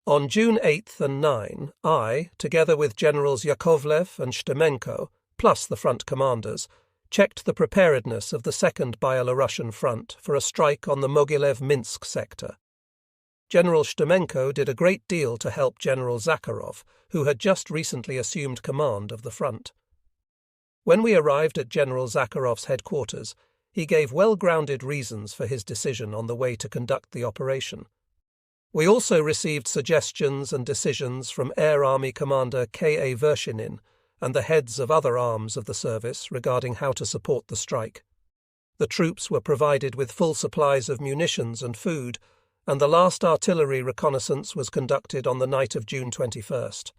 On June 8th and 9, I, together with Generals Yakovlev and Shtermenko, plus the front commanders, checked the preparedness of the Second Byelorussian Front for a strike on the Mogilev-Minsk sector. General Shtermenko did a great deal to help General Zakharov, who had just recently assumed command of the front. When we arrived at General Zakharov's headquarters, he gave well-grounded reasons for his decision on the way to conduct the operation. We also received suggestions and decisions from Air Army Commander K.A. Vershinin and the heads of other arms of the service regarding how to support the strike. The troops were provided with full supplies of munitions and food, and the last artillery reconnaissance was conducted on the night of June 21st.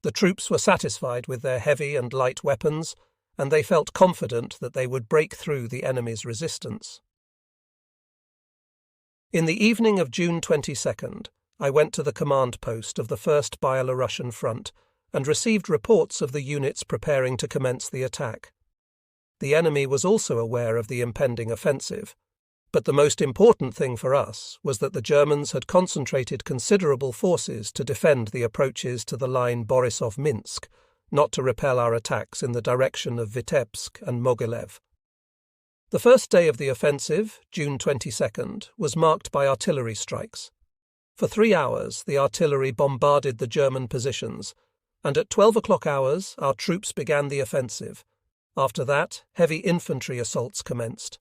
The troops were satisfied with their heavy and light weapons, and they felt confident that they would break through the enemy's resistance. In the evening of June 22nd, I went to the command post of the First Byelorussian Front and received reports of the units preparing to commence the attack. The enemy was also aware of the impending offensive, but the most important thing for us was that the Germans had concentrated considerable forces to defend the approaches to the line Borisov-Minsk, not to repel our attacks in the direction of Vitebsk and Mogilev. The first day of the offensive, June 22nd, was marked by artillery strikes. For 3 hours, the artillery bombarded the German positions, and at 12 o'clock hours, our troops began the offensive. After that, heavy infantry assaults commenced.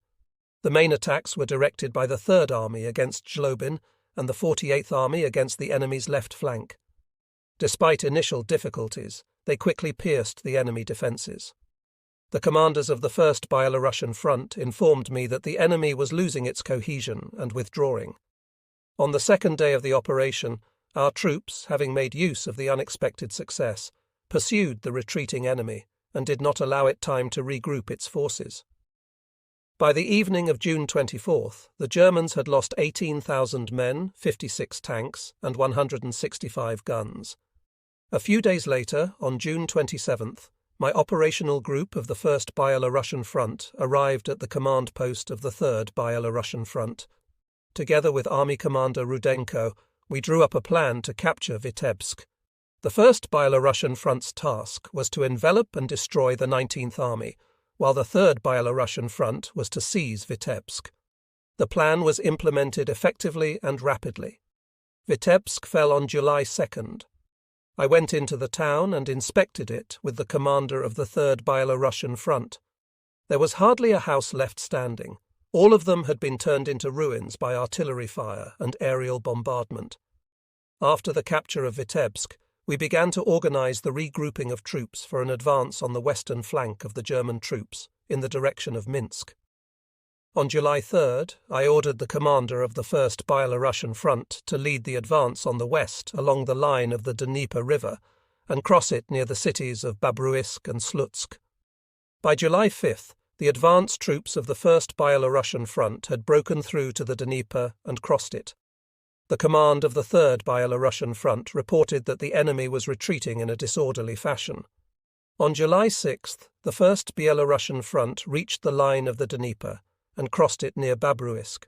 The main attacks were directed by the Third Army against Zlobin and the 48th Army against the enemy's left flank. Despite initial difficulties, they quickly pierced the enemy defences. The commanders of the First Byelorussian Front informed me that the enemy was losing its cohesion and withdrawing. On the second day of the operation, our troops, having made use of the unexpected success, pursued the retreating enemy and did not allow it time to regroup its forces. By the evening of June 24th, the Germans had lost 18,000 men, 56 tanks, and 165 guns. A few days later, on June 27th, my operational group of the First Byelorussian Front arrived at the command post of the Third Byelorussian Front. Together with Army Commander Rudenko, we drew up a plan to capture Vitebsk. The First Byelorussian Front's task was to envelop and destroy the 19th Army, while the Third Byelorussian Front was to seize Vitebsk. The plan was implemented effectively and rapidly. Vitebsk fell on July 2nd. I went into the town and inspected it with the commander of the Third Byelorussian Front. There was hardly a house left standing. All of them had been turned into ruins by artillery fire and aerial bombardment. After the capture of Vitebsk, we began to organize the regrouping of troops for an advance on the western flank of the German troops in the direction of Minsk. On July 3rd, I ordered the commander of the First Byelorussian Front to lead the advance on the west along the line of the Dnieper River and cross it near the cities of Babruisk and Slutsk. By July 5th, the advance troops of the First Byelorussian Front had broken through to the Dnieper and crossed it. The command of the Third Byelorussian Front reported that the enemy was retreating in a disorderly fashion. On July 6th, the First Byelorussian Front reached the line of the Dnieper and crossed it near Babruisk.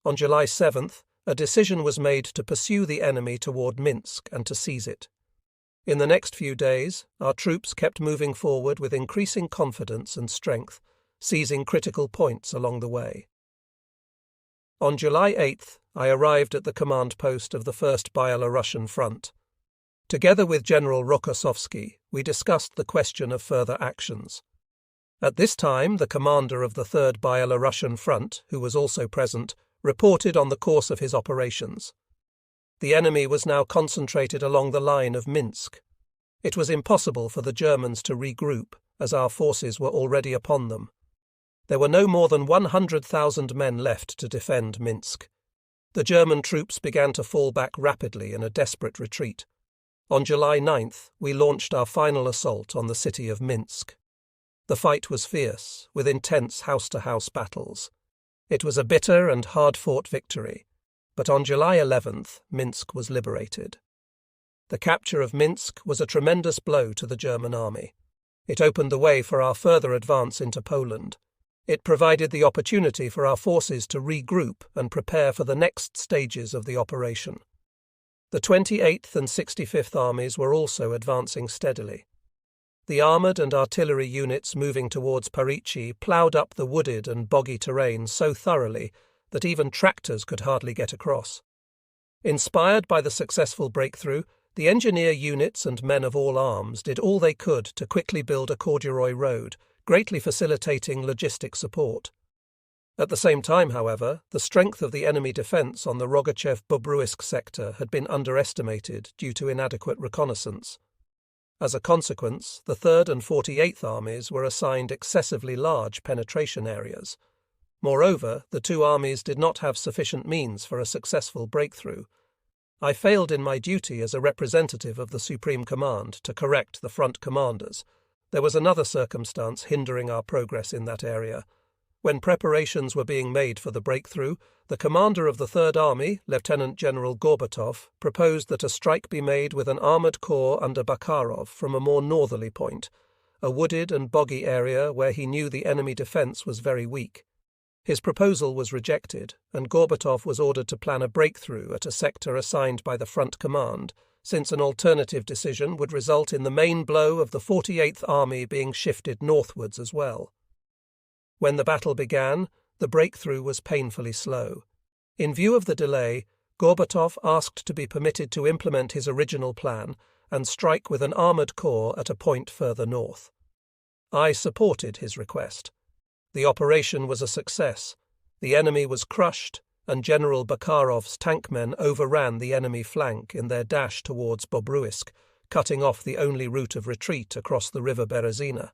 On July 7th, a decision was made to pursue the enemy toward Minsk and to seize it. In the next few days, our troops kept moving forward with increasing confidence and strength, seizing critical points along the way. On July 8th, I arrived at the command post of the First Byelorussian Front. Together with General Rokossovsky, we discussed the question of further actions. At this time, the commander of the Third Byelorussian Front, who was also present, reported on the course of his operations. The enemy was now concentrated along the line of Minsk. It was impossible for the Germans to regroup, as our forces were already upon them. There were no more than 100,000 men left to defend Minsk. The German troops began to fall back rapidly in a desperate retreat. On July 9th, we launched our final assault on the city of Minsk. The fight was fierce, with intense house-to-house battles. It was a bitter and hard-fought victory, but on July 11th, Minsk was liberated. The capture of Minsk was a tremendous blow to the German army. It opened the way for our further advance into Poland. It provided the opportunity for our forces to regroup and prepare for the next stages of the operation. The 28th and 65th Armies were also advancing steadily. The armoured and artillery units moving towards Parici ploughed up the wooded and boggy terrain so thoroughly that even tractors could hardly get across. Inspired by the successful breakthrough, the engineer units and men of all arms did all they could to quickly build a corduroy road, greatly facilitating logistic support. At the same time, however, the strength of the enemy defence on the Rogachev-Bobruisk sector had been underestimated due to inadequate reconnaissance. As a consequence, the 3rd and 48th Armies were assigned excessively large penetration areas. Moreover, the two armies did not have sufficient means for a successful breakthrough. I failed in my duty as a representative of the Supreme Command to correct the front commanders. There was another circumstance hindering our progress in that area. When preparations were being made for the breakthrough, the commander of the 3rd Army, Lieutenant General Gorbatov, proposed that a strike be made with an armoured corps under Bakharov from a more northerly point, a wooded and boggy area where he knew the enemy defence was very weak. His proposal was rejected, and Gorbatov was ordered to plan a breakthrough at a sector assigned by the Front Command, since an alternative decision would result in the main blow of the 48th Army being shifted northwards as well. When the battle began, the breakthrough was painfully slow. In view of the delay, Gorbatov asked to be permitted to implement his original plan and strike with an armoured corps at a point further north. I supported his request. The operation was a success. The enemy was crushed, and General Bakharov's tankmen overran the enemy flank in their dash towards Bobruisk, cutting off the only route of retreat across the river Berezina.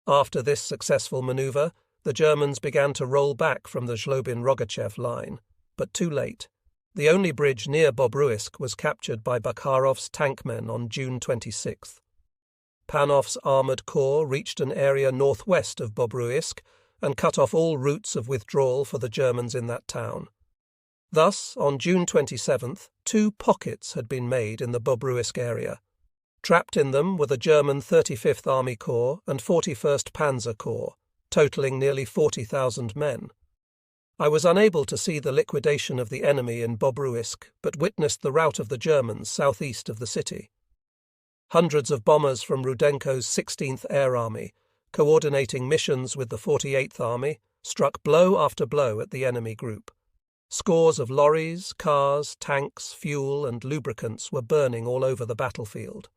After this successful manoeuvre, the Germans began to roll back from the Zlobin-Rogachev line, but too late. The only bridge near Bobruisk was captured by Bakharov's tankmen on June 26th. Panov's armoured corps reached an area northwest of Bobruisk and cut off all routes of withdrawal for the Germans in that town. Thus, on June 27th, 2 pockets had been made in the Bobruisk area. Trapped in them were the German 35th Army Corps and 41st Panzer Corps, totalling nearly 40,000 men. I was unable to see the liquidation of the enemy in Bobruisk, but witnessed the rout of the Germans southeast of the city. Hundreds of bombers from Rudenko's 16th Air Army, coordinating missions with the 48th Army, struck blow after blow at the enemy group. Scores of lorries, cars, tanks, fuel and lubricants were burning all over the battlefield.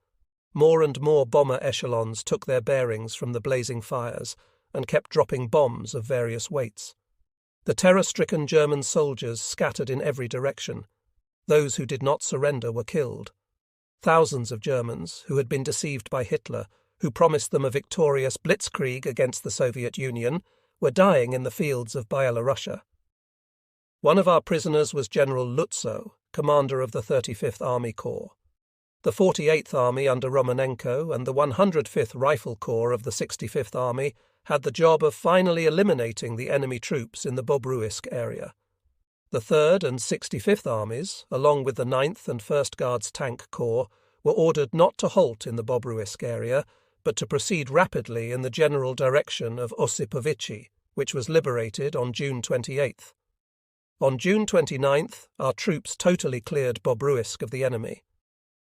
More and more bomber echelons took their bearings from the blazing fires and kept dropping bombs of various weights. The terror-stricken German soldiers scattered in every direction. Those who did not surrender were killed. Thousands of Germans, who had been deceived by Hitler, who promised them a victorious blitzkrieg against the Soviet Union, were dying in the fields of Byelorussia. One of our prisoners was General Lutzow, commander of the 35th Army Corps. The 48th Army under Romanenko and the 105th Rifle Corps of the 65th Army had the job of finally eliminating the enemy troops in the Bobruisk area. The 3rd and 65th Armies, along with the 9th and 1st Guards Tank Corps, were ordered not to halt in the Bobruisk area, but to proceed rapidly in the general direction of Osipovichi, which was liberated on June 28th. On June 29th, our troops totally cleared Bobruisk of the enemy.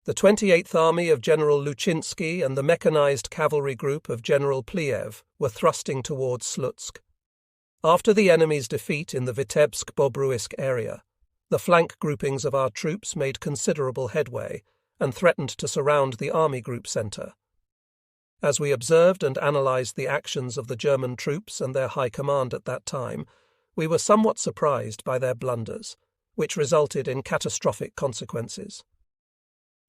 The 28th Army of General Luchinsky and the mechanized cavalry group of General Pliev were thrusting towards Slutsk. After the enemy's defeat in the Vitebsk-Bobruisk area, the flank groupings of our troops made considerable headway and threatened to surround the Army Group Centre. As we observed and analysed the actions of the German troops and their high command at that time, we were somewhat surprised by their blunders, which resulted in catastrophic consequences.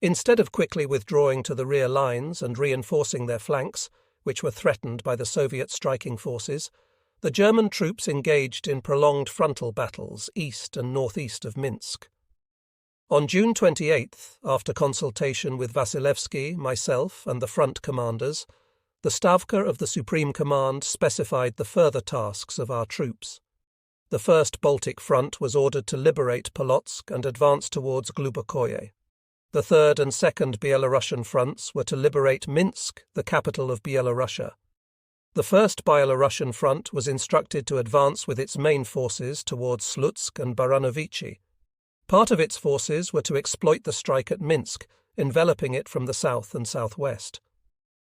Instead of quickly withdrawing to the rear lines and reinforcing their flanks, which were threatened by the Soviet striking forces, the German troops engaged in prolonged frontal battles east and northeast of Minsk. On June 28th, after consultation with Vasilevsky, myself, and the front commanders, the Stavka of the Supreme Command specified the further tasks of our troops. The First Baltic Front was ordered to liberate Polotsk and advance towards Glubokoye. The 3rd and 2nd Belarusian fronts were to liberate Minsk, the capital of Byelorussia. The 1st Belarusian front was instructed to advance with its main forces towards Slutsk and Baranovichi. Part of its forces were to exploit the strike at Minsk, enveloping it from the south and southwest.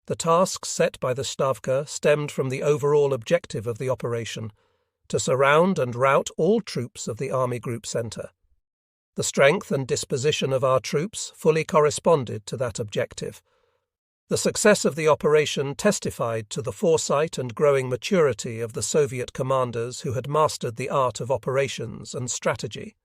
The tasks set by the Stavka stemmed from the overall objective of the operation, to surround and rout all troops of the Army Group Centre. The strength and disposition of our troops fully corresponded to that objective. The success of the operation testified to the foresight and growing maturity of the Soviet commanders who had mastered the art of operations and strategy.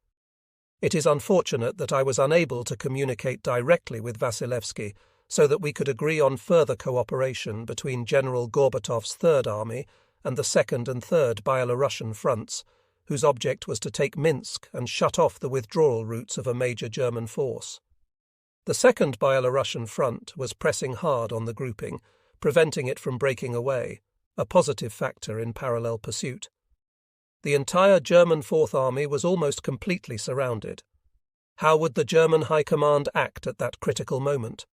It is unfortunate that I was unable to communicate directly with Vasilevsky so that we could agree on further cooperation between General Gorbatov's Third Army and the Second and Third Byelorussian fronts, whose object was to take Minsk and shut off the withdrawal routes of a major German force. The Second Byelorussian front was pressing hard on the grouping, preventing it from breaking away, a positive factor in parallel pursuit. The entire German Fourth Army was almost completely surrounded. How would the German High Command act at that critical moment?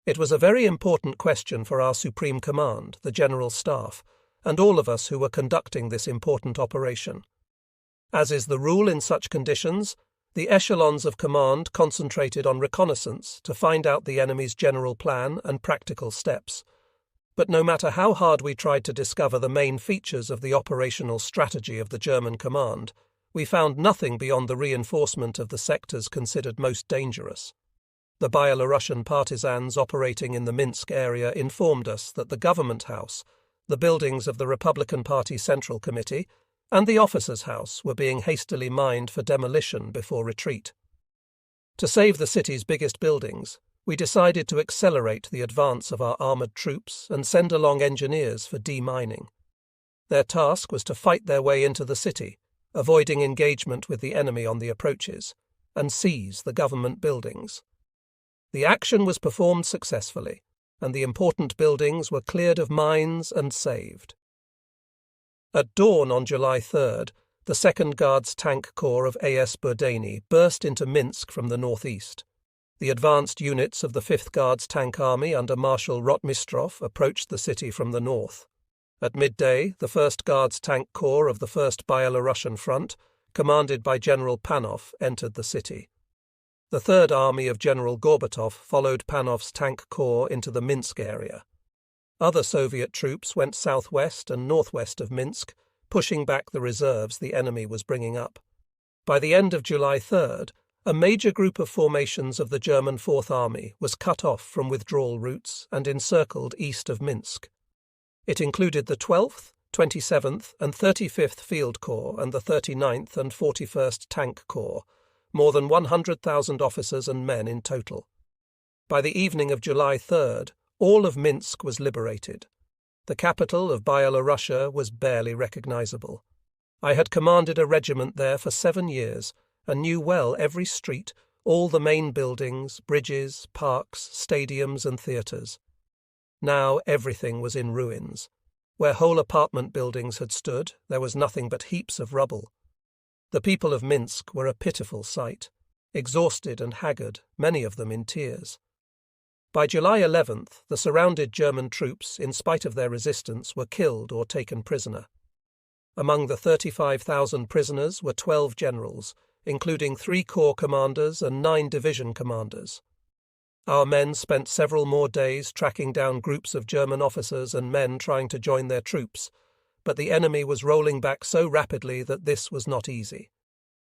It was a very important question for our Supreme Command, the General Staff, and all of us who were conducting this important operation. As is the rule in such conditions, the echelons of command concentrated on reconnaissance to find out the enemy's general plan and practical steps. But no matter how hard we tried to discover the main features of the operational strategy of the German command, we found nothing beyond the reinforcement of the sectors considered most dangerous. The Byelorussian partisans operating in the Minsk area informed us that the Government House, the buildings of the Republican Party Central Committee, and the Officers' House were being hastily mined for demolition before retreat. To save the city's biggest buildings, we decided to accelerate the advance of our armoured troops and send along engineers for demining. Their task was to fight their way into the city, avoiding engagement with the enemy on the approaches, and seize the government buildings. The action was performed successfully, and the important buildings were cleared of mines and saved. At dawn on July 3rd, the 2nd Guards Tank Corps of A.S. Burdani burst into Minsk from the northeast. The advanced units of the 5th Guards Tank Army under Marshal Rotmistrov approached the city from the north. At midday, the 1st Guards Tank Corps of the 1st Byelorussian Front, commanded by General Panov, entered the city. The 3rd Army of General Gorbatov followed Panov's Tank Corps into the Minsk area. Other Soviet troops went southwest and northwest of Minsk, pushing back the reserves the enemy was bringing up. By the end of July 3rd, a major group of formations of the German Fourth Army was cut off from withdrawal routes and encircled east of Minsk. It included the 12th, 27th and 35th Field Corps and the 39th and 41st Tank Corps, more than 100,000 officers and men in total. By the evening of July 3rd, all of Minsk was liberated. The capital of Byelorussia was barely recognizable. I had commanded a regiment there for 7 years, and knew well every street, all the main buildings, bridges, parks, stadiums and theatres. Now everything was in ruins. Where whole apartment buildings had stood, there was nothing but heaps of rubble. The people of Minsk were a pitiful sight, exhausted and haggard, many of them in tears. By July 11th, the surrounded German troops, in spite of their resistance, were killed or taken prisoner. Among the 35,000 prisoners were 12 generals, including 3 corps commanders and 9 division commanders. Our men spent several more days tracking down groups of German officers and men trying to join their troops, but the enemy was rolling back so rapidly that this was not easy.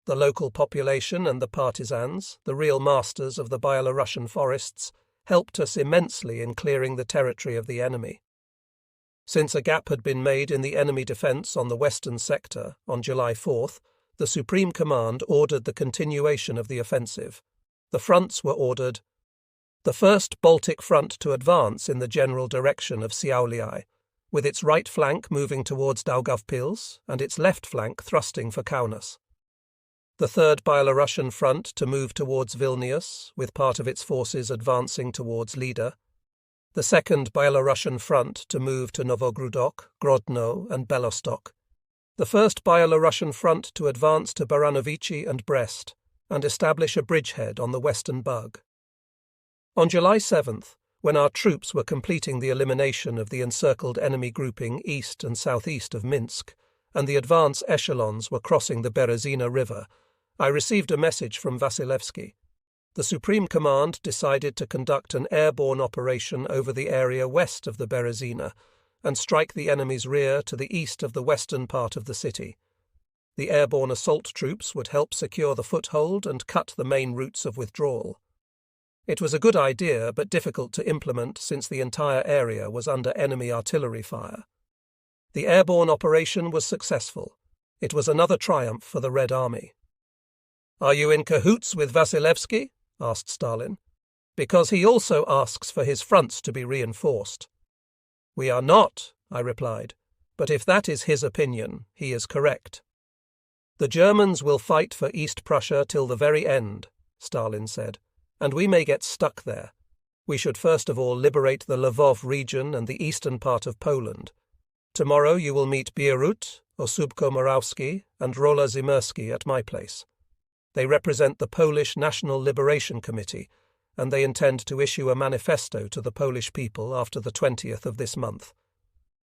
The local population and the partisans, the real masters of the Byelorussian forests, helped us immensely in clearing the territory of the enemy. Since a gap had been made in the enemy defence on the western sector on July 4th, the Supreme Command ordered the continuation of the offensive. The fronts were ordered: the First Baltic Front to advance in the general direction of Šiauliai, with its right flank moving towards Daugavpils and its left flank thrusting for Kaunas. The Third Byelorussian Front to move towards Vilnius, with part of its forces advancing towards Lida. The Second Byelorussian Front to move to Novogrudok, Grodno and Belostok. The First Byelorussian Front to advance to Baranovichi and Brest, and establish a bridgehead on the Western Bug. On July 7th, when our troops were completing the elimination of the encircled enemy grouping east and southeast of Minsk, and the advance echelons were crossing the Berezina River, I received a message from Vasilevsky. The Supreme Command decided to conduct an airborne operation over the area west of the Berezina and strike the enemy's rear to the east of the western part of the city. The airborne assault troops would help secure the foothold and cut the main routes of withdrawal. It was a good idea, but difficult to implement since the entire area was under enemy artillery fire. The airborne operation was successful. It was another triumph for the Red Army. "Are you in cahoots with Vasilevsky?" asked Stalin. "Because he also asks for his fronts to be reinforced." "We are not," I replied, "but if that is his opinion, he is correct." "The Germans will fight for East Prussia till the very end," Stalin said, "and we may get stuck there. We should first of all liberate the Lvov region and the eastern part of Poland. Tomorrow you will meet Bierut, Ossubko-Morawski, and Rola Zimersky at my place. They represent the Polish National Liberation Committee, and they intend to issue a manifesto to the Polish people after the 20th of this month.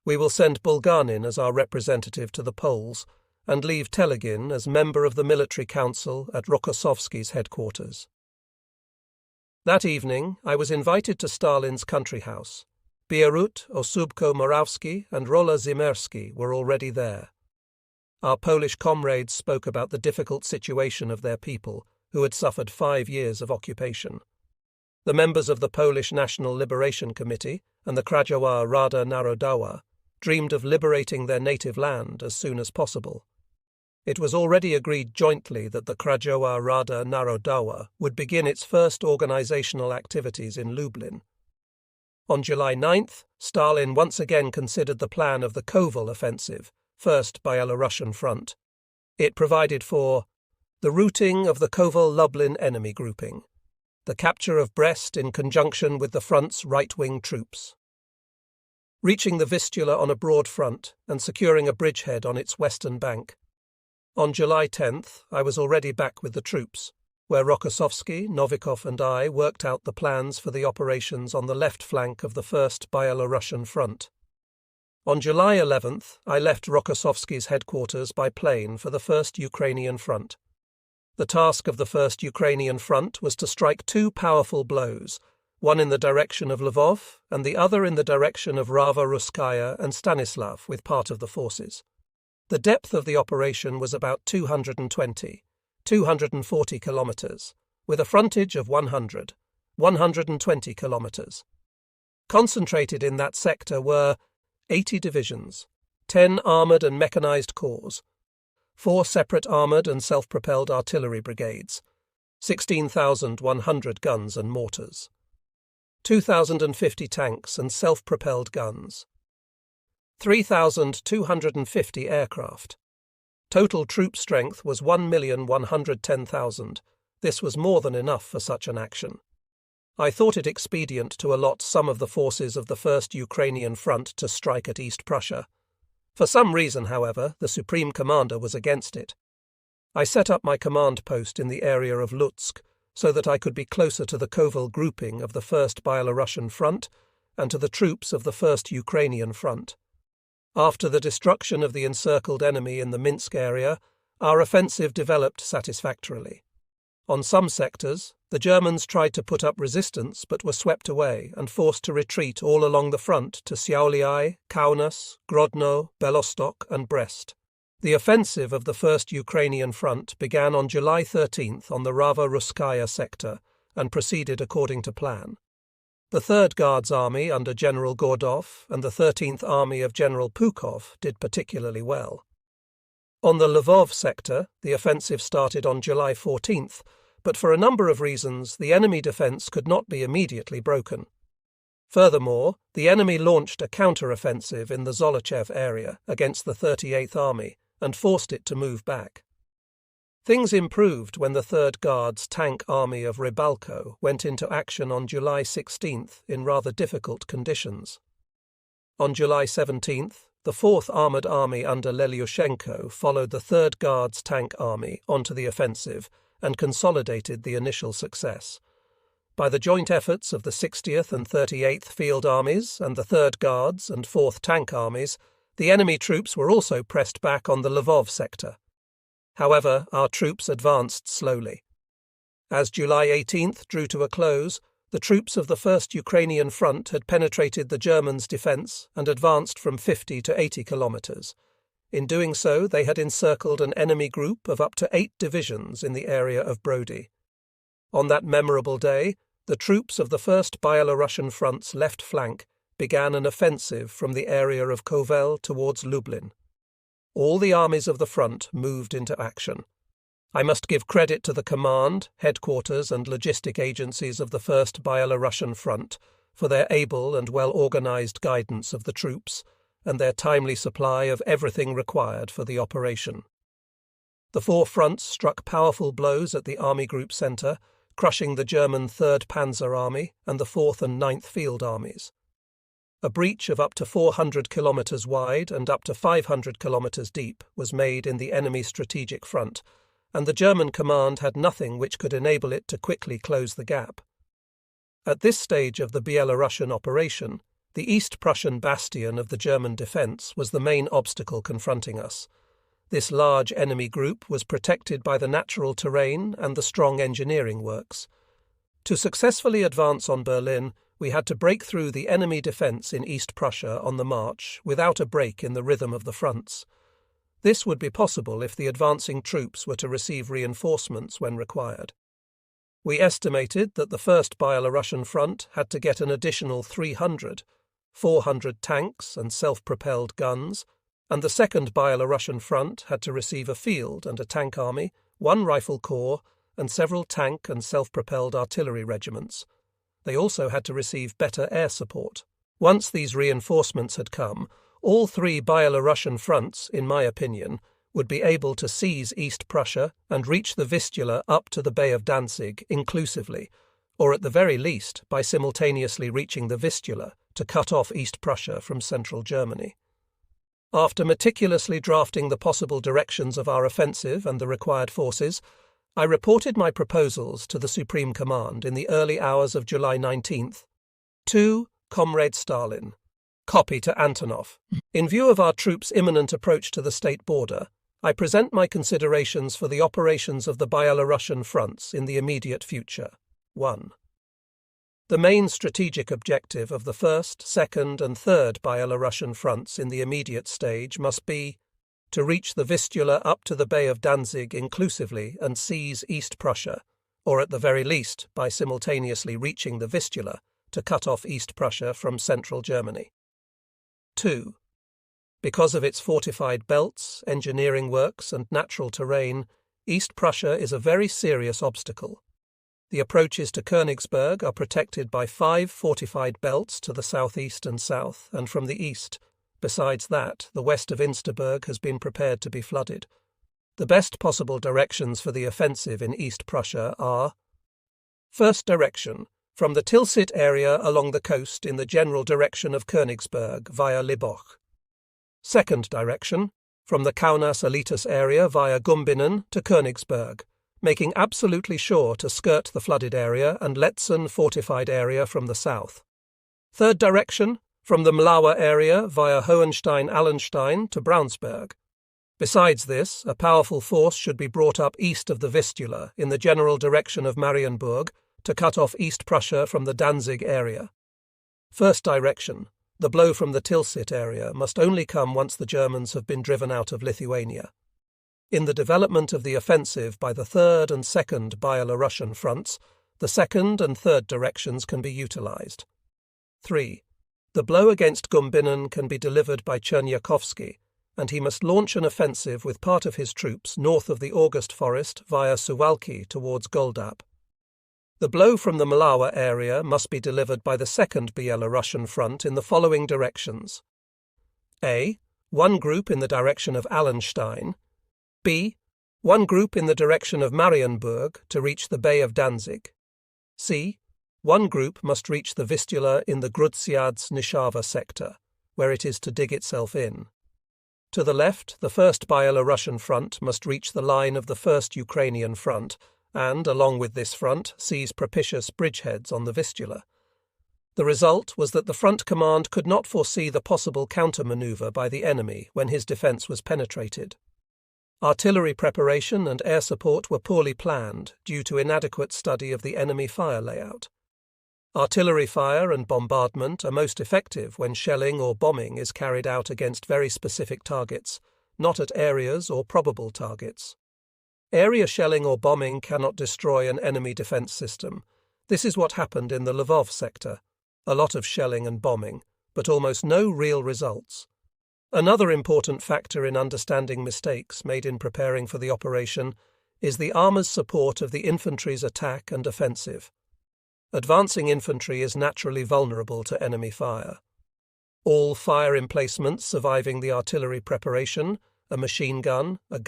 We will send Bulganin as our representative to the Poles, and leave Telegin as member of the military council at Rokossovsky's headquarters. That evening, I was invited to Stalin's country house. Bierut, Ossubko-Morawski, and Rola Zimersky were already there. Our Polish comrades spoke about the difficult situation of their people, who had suffered 5 years of occupation. The members of the Polish National Liberation Committee and the Krajowa Rada Narodowa dreamed of liberating their native land as soon as possible. It was already agreed jointly that the Krajowa Rada Narodowa would begin its first organizational activities in Lublin. On July 9th, Stalin once again considered the plan of the Kovel offensive, First Byelorussian Front. It provided for the routing of the Kovel-Lublin enemy grouping, the capture of Brest in conjunction with the front's right-wing troops, reaching the Vistula on a broad front and securing a bridgehead on its western bank. On July 10th, I was already back with the troops, where Rokossovsky, Novikov and I worked out the plans for the operations on the left flank of the First Byelorussian Front. On July 11th, I left Rokossovsky's headquarters by plane for the First Ukrainian Front. The task of the First Ukrainian Front was to strike 2 powerful blows, one in the direction of Lvov and the other in the direction of Rava-Ruskaya and Stanislav with part of the forces. The depth of the operation was about 240 kilometers, with a frontage of 120 kilometers. Concentrated in that sector were 80 divisions, 10 armoured and mechanized corps, 4 separate armoured and self-propelled artillery brigades, 16,100 guns and mortars, 2,050 tanks and self-propelled guns, 3,250 aircraft. Total troop strength was 1,110,000. This was more than enough for such an action. I thought it expedient to allot some of the forces of the First Ukrainian Front to strike at East Prussia. For some reason, however, the Supreme Commander was against it. I set up my command post in the area of Lutsk so that I could be closer to the Kovel grouping of the First Byelorussian Front and to the troops of the First Ukrainian Front. After the destruction of the encircled enemy in the Minsk area, our offensive developed satisfactorily. On some sectors, the Germans tried to put up resistance but were swept away and forced to retreat all along the front to Šiauliai, Kaunas, Grodno, Belostok and Brest. The offensive of the First Ukrainian Front began on July 13th on the Rava-Ruskaya sector and proceeded according to plan. The 3rd Guards Army under General Gordov and the 13th Army of General Pukov did particularly well. On the Lvov sector, the offensive started on July 14th, but for a number of reasons the enemy defence could not be immediately broken. Furthermore, the enemy launched a counteroffensive in the Zolochev area against the 38th Army and forced it to move back. Things improved when the 3rd Guards Tank Army of Rybalko went into action on July 16th in rather difficult conditions. On July 17th, the 4th Armoured Army under Lelyushenko followed the 3rd Guards Tank Army onto the offensive and consolidated the initial success. By the joint efforts of the 60th and 38th Field Armies and the 3rd Guards and 4th Tank Armies, the enemy troops were also pressed back on the Lvov sector. However, our troops advanced slowly. As July 18th drew to a close, the troops of the First Ukrainian Front had penetrated the Germans' defence and advanced from 50 to 80 kilometres. In doing so, they had encircled an enemy group of up to 8 divisions in the area of Brody. On that memorable day, the troops of the First Byelorussian Front's left flank began an offensive from the area of Kovel towards Lublin. All the armies of the front moved into action. I must give credit to the command, headquarters and logistic agencies of the First Byelorussian Front for their able and well-organised guidance of the troops and their timely supply of everything required for the operation. The four fronts struck powerful blows at the Army Group Centre, crushing the German 3rd Panzer Army and the 4th and 9th Field Armies. A breach of up to 400 kilometres wide and up to 500 kilometres deep was made in the enemy strategic front, and the German command had nothing which could enable it to quickly close the gap. At this stage of the Byelorussian operation, the East Prussian bastion of the German defence was the main obstacle confronting us. This large enemy group was protected by the natural terrain and the strong engineering works. To successfully advance on Berlin, we had to break through the enemy defence in East Prussia on the march without a break in the rhythm of the fronts. This would be possible if the advancing troops were to receive reinforcements when required. We estimated that the First Byelorussian Front had to get an additional 400 tanks and self-propelled guns, and the Second Byelorussian Front had to receive a field and a tank army, 1 rifle corps, and several tank and self-propelled artillery regiments. They also had to receive better air support. Once these reinforcements had come, all 3 Byelorussian fronts, in my opinion, would be able to seize East Prussia and reach the Vistula up to the Bay of Danzig inclusively, or at the very least by simultaneously reaching the Vistula to cut off East Prussia from central Germany. After meticulously drafting the possible directions of our offensive and the required forces, I reported my proposals to the Supreme Command in the early hours of July 19th. To Comrade Stalin. Copy to Antonov. In view of our troops' imminent approach to the state border, I present my considerations for the operations of the Byelorussian fronts in the immediate future. 1. The main strategic objective of the 1st, 2nd and 3rd Byelorussian fronts in the immediate stage must be to reach the Vistula up to the Bay of Danzig inclusively and seize East Prussia, or at the very least by simultaneously reaching the Vistula to cut off East Prussia from central Germany. 2. Because of its fortified belts, engineering works and natural terrain, East Prussia is a very serious obstacle. The approaches to Königsberg are protected by 5 fortified belts to the southeast and south and from the east. Besides that, the west of Insterburg has been prepared to be flooded. The best possible directions for the offensive in East Prussia are: First direction, from the Tilsit area along the coast in the general direction of Königsberg via Liboch. Second direction, from the Kaunas-Alytus area via Gumbinnen to Königsberg, making absolutely sure to skirt the flooded area and Letzen fortified area from the south. Third direction, from the Mlawa area via Hohenstein-Allenstein to Braunsberg. Besides this, a powerful force should be brought up east of the Vistula in the general direction of Marienburg to cut off East Prussia from the Danzig area. First direction, the blow from the Tilsit area must only come once the Germans have been driven out of Lithuania. In the development of the offensive by the 3rd and 2nd Byelorussian fronts, the 2nd and 3rd directions can be utilised. 3. The blow against Gumbinnen can be delivered by Cherniakovsky, and he must launch an offensive with part of his troops north of the August Forest via Suwalki towards Goldap. The blow from the Mlawa area must be delivered by the 2nd Byelorussian front in the following directions. A. One group in the direction of Allenstein. B. One group in the direction of Marienburg to reach the Bay of Danzig. C. One group must reach the Vistula in the Grudziądz-Niszawa sector, where it is to dig itself in. To the left, the 1st Byelorussian front must reach the line of the 1st Ukrainian front and, along with this front, seize propitious bridgeheads on the Vistula. The result was that the front command could not foresee the possible counter-manoeuvre by the enemy when his defence was penetrated. Artillery preparation and air support were poorly planned due to inadequate study of the enemy fire layout. Artillery fire and bombardment are most effective when shelling or bombing is carried out against very specific targets, not at areas or probable targets. Area shelling or bombing cannot destroy an enemy defense system. This is what happened in the Lvov sector. A lot of shelling and bombing, but almost no real results. Another important factor in understanding mistakes made in preparing for the operation is the armor's support of the infantry's attack and offensive. Advancing infantry is naturally vulnerable to enemy fire. All fire emplacements surviving the artillery preparation, a machine gun, a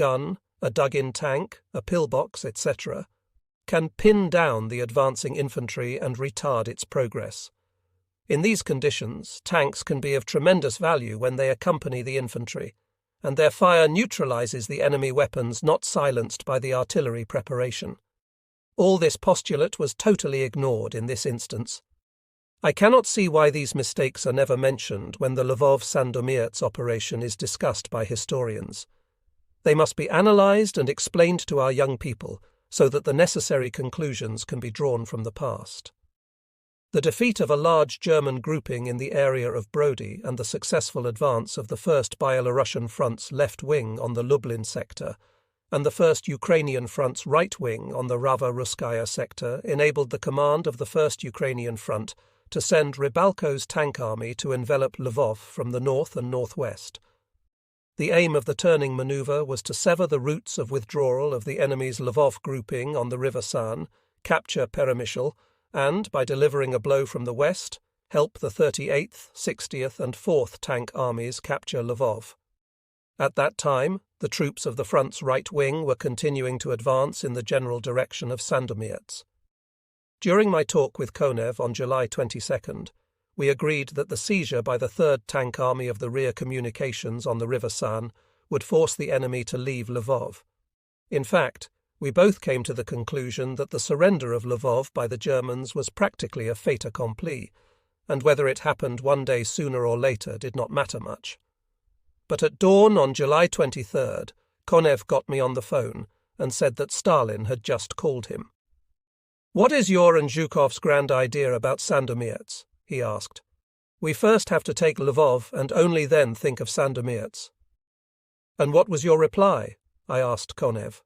dug-in tank, a pillbox, etc., can pin down the advancing infantry and retard its progress. In these conditions, tanks can be of tremendous value when they accompany the infantry, and their fire neutralizes the enemy weapons not silenced by the artillery preparation. All this postulate was totally ignored in this instance. I cannot see why these mistakes are never mentioned when the Lvov-Sandomierz operation is discussed by historians. They must be analysed and explained to our young people so that the necessary conclusions can be drawn from the past. The defeat of a large German grouping in the area of Brody and the successful advance of the 1st Byelorussian Front's left wing on the Lublin sector and the 1st Ukrainian Front's right wing on the Rava-Ruskaya sector enabled the command of the 1st Ukrainian Front to send Rybalko's tank army to envelop Lvov from the north and northwest. The aim of the turning manoeuvre was to sever the routes of withdrawal of the enemy's Lvov grouping on the River San, capture Peremyshl, and, by delivering a blow from the west, help the 38th, 60th and 4th Tank Armies capture Lvov. At that time, the troops of the front's right wing were continuing to advance in the general direction of Sandomierz. During my talk with Konev on July 22nd, we agreed that the seizure by the 3rd Tank Army of the rear communications on the River San would force the enemy to leave Lvov. In fact, we both came to the conclusion that the surrender of Lvov by the Germans was practically a fait accompli, and whether it happened one day sooner or later did not matter much. But at dawn on July 23rd, Konev got me on the phone and said that Stalin had just called him. "What is your and Zhukov's grand idea about Sandomierz?" he asked. "We first have to take Lvov and only then think of Sandomierz." "And what was your reply?" I asked Konev.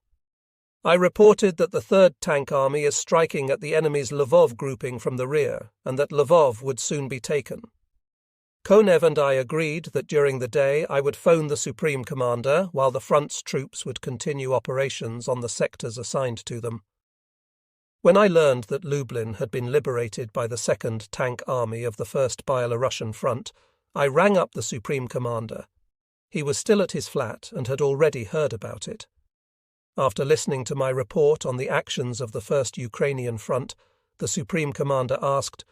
"I reported that the 3rd Tank Army is striking at the enemy's Lvov grouping from the rear, and that Lvov would soon be taken." Konev and I agreed that during the day I would phone the Supreme Commander while the front's troops would continue operations on the sectors assigned to them. When I learned that Lublin had been liberated by the 2nd Tank Army of the 1st Byelorussian Front, I rang up the Supreme Commander. He was still at his flat and had already heard about it. After listening to my report on the actions of the 1st Ukrainian Front, the Supreme Commander asked,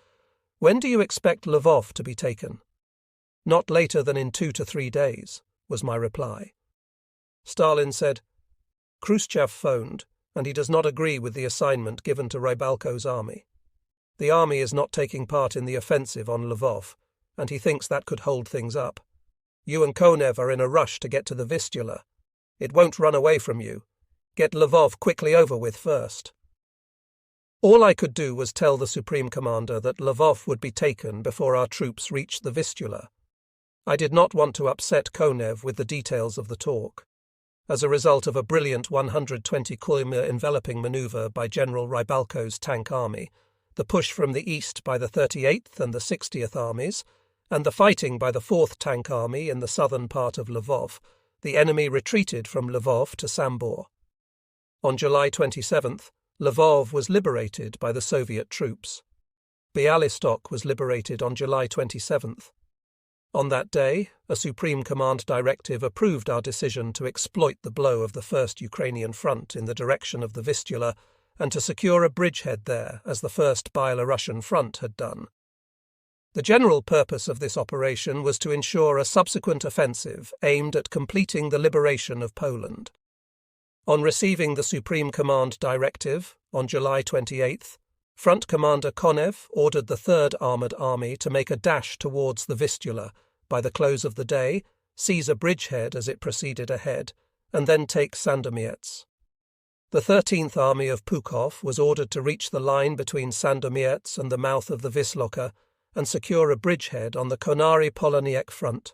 "When do you expect Lvov to be taken?" "Not later than in 2 to 3 days," was my reply. Stalin said, "Khrushchev phoned, and he does not agree with the assignment given to Rybalko's army. The army is not taking part in the offensive on Lvov, and he thinks that could hold things up. You and Konev are in a rush to get to the Vistula. It won't run away from you. Get Lvov quickly over with first." All I could do was tell the Supreme Commander that Lvov would be taken before our troops reached the Vistula. I did not want to upset Konev with the details of the talk. As a result of a brilliant 120-kilometer enveloping manoeuvre by General Rybalko's tank army, the push from the east by the 38th and the 60th Armies, and the fighting by the 4th Tank Army in the southern part of Lvov, the enemy retreated from Lvov to Sambor. On July 27th, Lvov was liberated by the Soviet troops. Bialystok was liberated on July 27th. On that day, a Supreme Command directive approved our decision to exploit the blow of the 1st Ukrainian Front in the direction of the Vistula and to secure a bridgehead there, as the 1st Byelorussian Front had done. The general purpose of this operation was to ensure a subsequent offensive aimed at completing the liberation of Poland. On receiving the Supreme Command directive, on July 28th, Front Commander Konev ordered the 3rd Armoured Army to make a dash towards the Vistula by the close of the day, seize a bridgehead as it proceeded ahead, and then take Sandomierz. The 13th Army of Pukov was ordered to reach the line between Sandomierz and the mouth of the Wisloka and secure a bridgehead on the Konary-Poloniec front.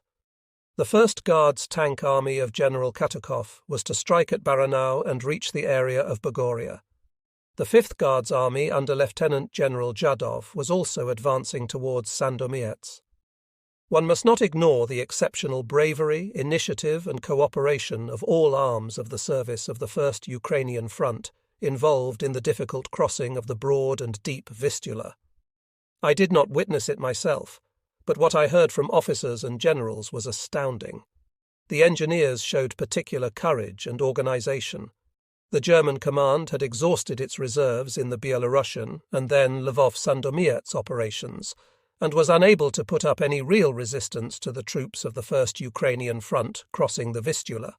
The 1st Guards Tank Army of General Katukov was to strike at Baranau and reach the area of Bogoria. The 5th Guards Army under Lieutenant General Jadov was also advancing towards Sandomierz. One must not ignore the exceptional bravery, initiative and cooperation of all arms of the service of the First Ukrainian Front involved in the difficult crossing of the broad and deep Vistula. I did not witness it myself, but what I heard from officers and generals was astounding. The engineers showed particular courage and organization. The German command had exhausted its reserves in the Belarusian and then Lvov-Sandomierz operations, and was unable to put up any real resistance to the troops of the First Ukrainian Front crossing the Vistula.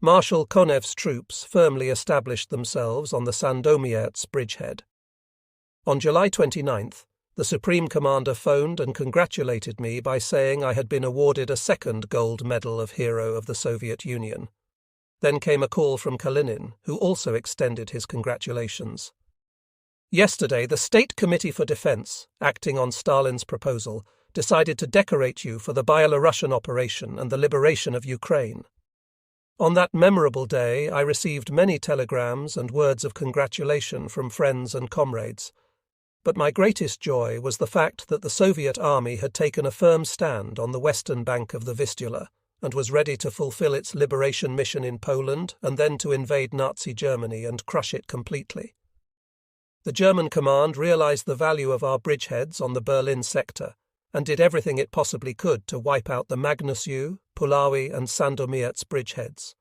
Marshal Konev's troops firmly established themselves on the Sandomierz bridgehead. On July 29th, the Supreme Commander phoned and congratulated me by saying I had been awarded a 2nd Gold Medal of Hero of the Soviet Union. Then came a call from Kalinin, who also extended his congratulations. Yesterday, the State Committee for Defense, acting on Stalin's proposal, decided to decorate you for the Belarusian operation and the liberation of Ukraine. On that memorable day, I received many telegrams and words of congratulation from friends and comrades. But my greatest joy was the fact that the Soviet army had taken a firm stand on the western bank of the Vistula and was ready to fulfill its liberation mission in Poland and then to invade Nazi Germany and crush it completely. The German command realized the value of our bridgeheads on the Berlin sector and did everything it possibly could to wipe out the Magnusiew, Puławy and Sandomierz bridgeheads.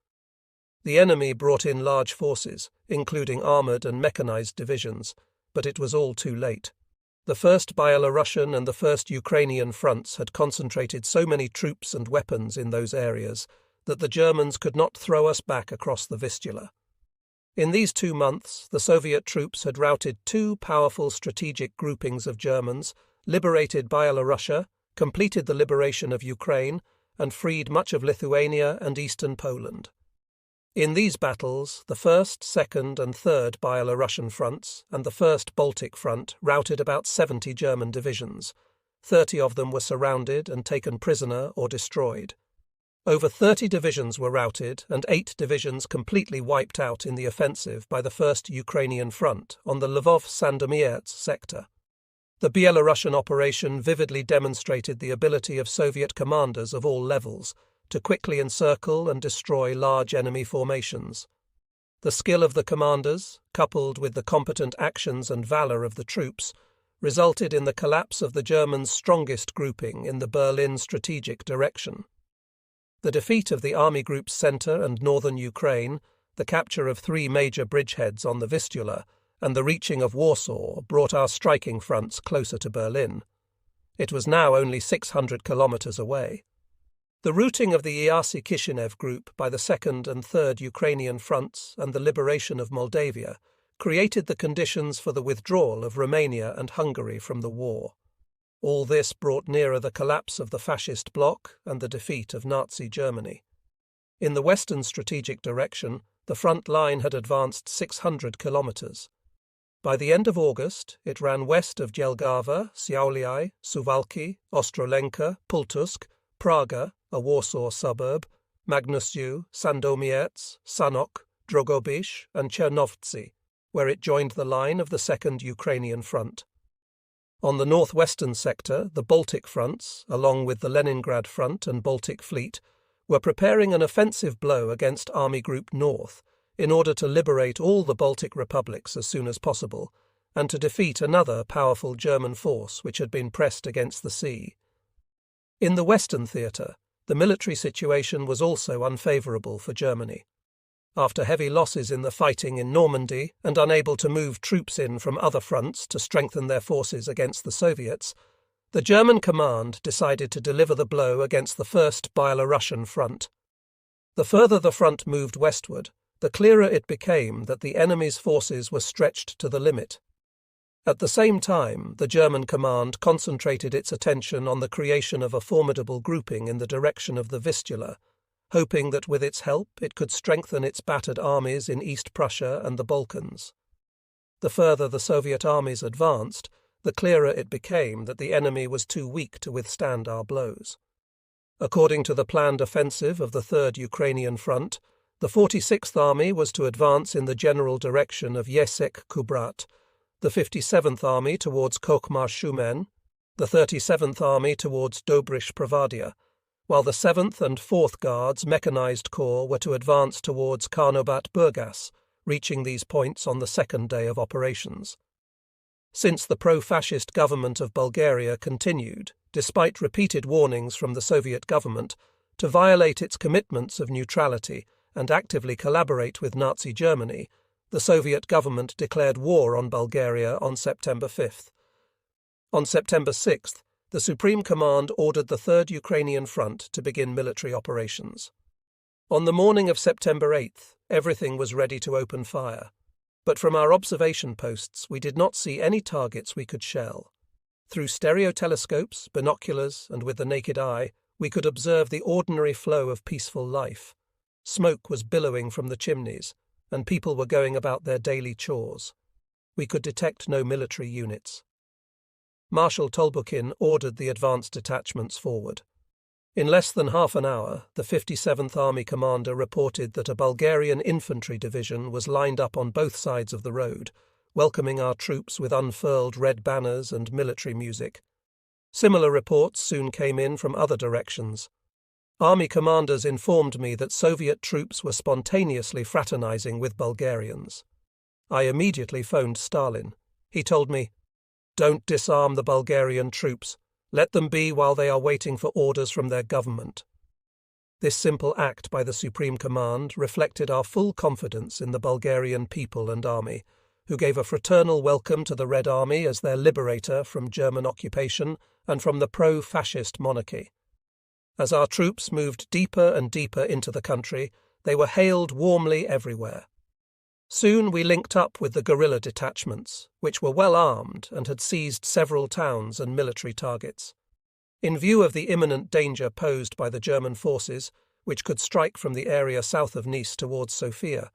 The enemy brought in large forces, including armoured and mechanized divisions, but it was all too late. The First Belarusian and the First Ukrainian fronts had concentrated so many troops and weapons in those areas that the Germans could not throw us back across the Vistula. In these 2 months, the Soviet troops had routed 2 powerful strategic groupings of Germans, liberated Byelorussia, completed the liberation of Ukraine, and freed much of Lithuania and eastern Poland. In these battles, the 1st, 2nd and 3rd Byelorussian fronts and the 1st Baltic Front routed about 70 German divisions. 30 of them were surrounded and taken prisoner or destroyed. Over 30 divisions were routed and 8 divisions completely wiped out in the offensive by the 1st Ukrainian Front on the Lvov-Sandomierz sector. The Belarusian operation vividly demonstrated the ability of Soviet commanders of all levels to quickly encircle and destroy large enemy formations. The skill of the commanders, coupled with the competent actions and valour of the troops, resulted in the collapse of the Germans' strongest grouping in the Berlin strategic direction. The defeat of the Army Group's centre and northern Ukraine, the capture of 3 major bridgeheads on the Vistula, and the reaching of Warsaw brought our striking fronts closer to Berlin. It was now only 600 kilometres away. The routing of the Iasi-Kishinev group by the 2nd and 3rd Ukrainian fronts and the liberation of Moldavia created the conditions for the withdrawal of Romania and Hungary from the war. All this brought nearer the collapse of the fascist bloc and the defeat of Nazi Germany. In the western strategic direction, the front line had advanced 600 kilometres. By the end of August, it ran west of Jelgava, Siauliai, Suwałki, Ostrolenka, Pultusk, Praga, a Warsaw suburb, Magnusiew, Sandomierz, Sanok, Drogobish, and Czernowtsi, where it joined the line of the 2nd Ukrainian Front. On the northwestern sector, the Baltic fronts, along with the Leningrad Front and Baltic Fleet, were preparing an offensive blow against Army Group North in order to liberate all the Baltic republics as soon as possible and to defeat another powerful German force which had been pressed against the sea. In the western theatre, the military situation was also unfavourable for Germany. After heavy losses in the fighting in Normandy and unable to move troops in from other fronts to strengthen their forces against the Soviets, the German command decided to deliver the blow against the First Byelorussian Front. The further the front moved westward, the clearer it became that the enemy's forces were stretched to the limit. At the same time, the German command concentrated its attention on the creation of a formidable grouping in the direction of the Vistula, hoping that with its help it could strengthen its battered armies in East Prussia and the Balkans. The further the Soviet armies advanced, the clearer it became that the enemy was too weak to withstand our blows. According to the planned offensive of the Third Ukrainian Front, the 46th Army was to advance in the general direction of Yesek-Kubrat, the 57th Army towards Kokhmar-Shumen, the 37th Army towards Dobrich-Provadia, while the 7th and 4th Guards Mechanized Corps were to advance towards Karnobat-Burgas, reaching these points on the second day of operations. Since the pro-fascist government of Bulgaria continued, despite repeated warnings from the Soviet government, to violate its commitments of neutrality and actively collaborate with Nazi Germany, the Soviet government declared war on Bulgaria on September 5th. On September 6th, the Supreme Command ordered the Third Ukrainian Front to begin military operations. On the morning of September 8th, everything was ready to open fire, but from our observation posts we did not see any targets we could shell. Through stereotelescopes, binoculars, and with the naked eye, we could observe the ordinary flow of peaceful life. Smoke was billowing from the chimneys, and people were going about their daily chores. We could detect no military units. Marshal Tolbukin ordered the advanced detachments forward. In less than half an hour, the 57th Army commander reported that a Bulgarian infantry division was lined up on both sides of the road, welcoming our troops with unfurled red banners and military music. Similar reports soon came in from other directions. Army commanders informed me that Soviet troops were spontaneously fraternizing with Bulgarians. I immediately phoned Stalin. He told me, "Don't disarm the Bulgarian troops. Let them be while they are waiting for orders from their government." This simple act by the Supreme Command reflected our full confidence in the Bulgarian people and army, who gave a fraternal welcome to the Red Army as their liberator from German occupation and from the pro-fascist monarchy. As our troops moved deeper and deeper into the country, they were hailed warmly everywhere. Soon we linked up with the guerrilla detachments, which were well armed and had seized several towns and military targets. In view of the imminent danger posed by the German forces, which could strike from the area south of Nice towards Sofia,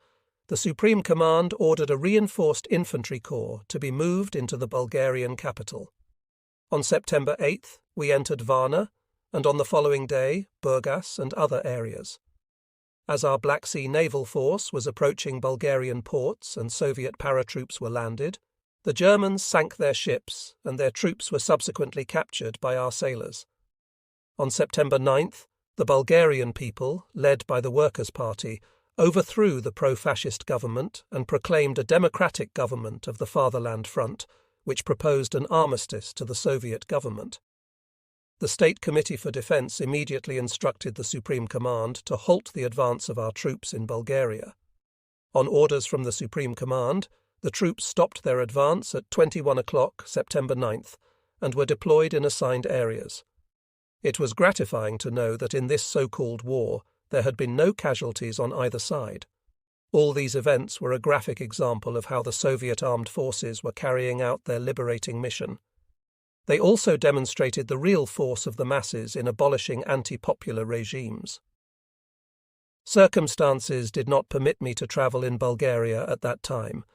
the Supreme Command ordered a reinforced infantry corps to be moved into the Bulgarian capital. On September 8th, we entered Varna, and on the following day, Burgas and other areas. As our Black Sea naval force was approaching Bulgarian ports and Soviet paratroops were landed, the Germans sank their ships and their troops were subsequently captured by our sailors. On September 9th, the Bulgarian people, led by the Workers' Party, overthrew the pro-fascist government and proclaimed a democratic government of the Fatherland Front, which proposed an armistice to the Soviet government. The State Committee for Defense immediately instructed the Supreme Command to halt the advance of our troops in Bulgaria. On orders from the Supreme Command, the troops stopped their advance at 21 o'clock September 9th and were deployed in assigned areas. It was gratifying to know that in this so-called war there had been no casualties on either side. All these events were a graphic example of how the Soviet armed forces were carrying out their liberating mission. They also demonstrated the real force of the masses in abolishing anti-popular regimes. Circumstances did not permit me to travel in Bulgaria at that time,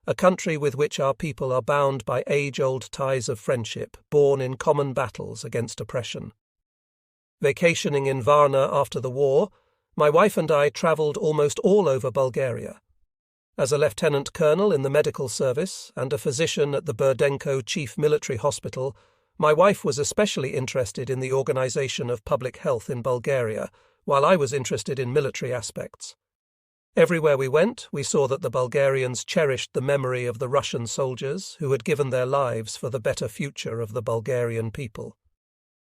a country with which our people are bound by age-old ties of friendship born in common battles against oppression. Vacationing in Varna after the war, my wife and I travelled almost all over Bulgaria. As a lieutenant colonel in the medical service and a physician at the Burdenko Chief Military Hospital, my wife was especially interested in the organization of public health in Bulgaria, while I was interested in military aspects. Everywhere we went, we saw that the Bulgarians cherished the memory of the Russian soldiers who had given their lives for the better future of the Bulgarian people.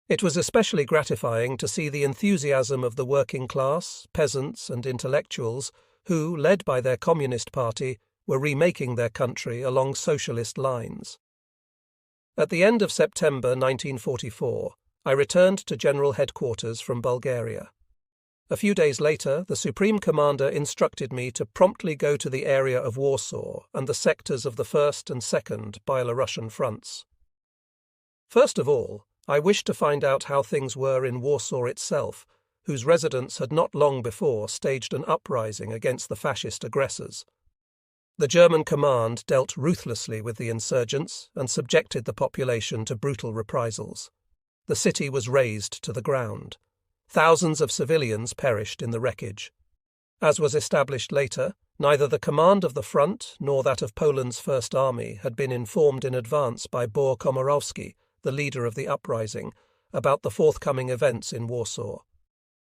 It was especially gratifying to see the enthusiasm of the working class, peasants, and intellectuals who, led by their Communist Party, were remaking their country along socialist lines. At the end of September 1944, I returned to General Headquarters from Bulgaria. A few days later, the Supreme Commander instructed me to promptly go to the area of Warsaw and the sectors of the First and Second Byelorussian fronts. First of all, I wished to find out how things were in Warsaw itself, whose residents had not long before staged an uprising against the fascist aggressors. The German command dealt ruthlessly with the insurgents and subjected the population to brutal reprisals. The city was razed to the ground. Thousands of civilians perished in the wreckage. As was established later, neither the command of the front nor that of Poland's First Army had been informed in advance by Komorowski, the leader of the uprising, about the forthcoming events in Warsaw.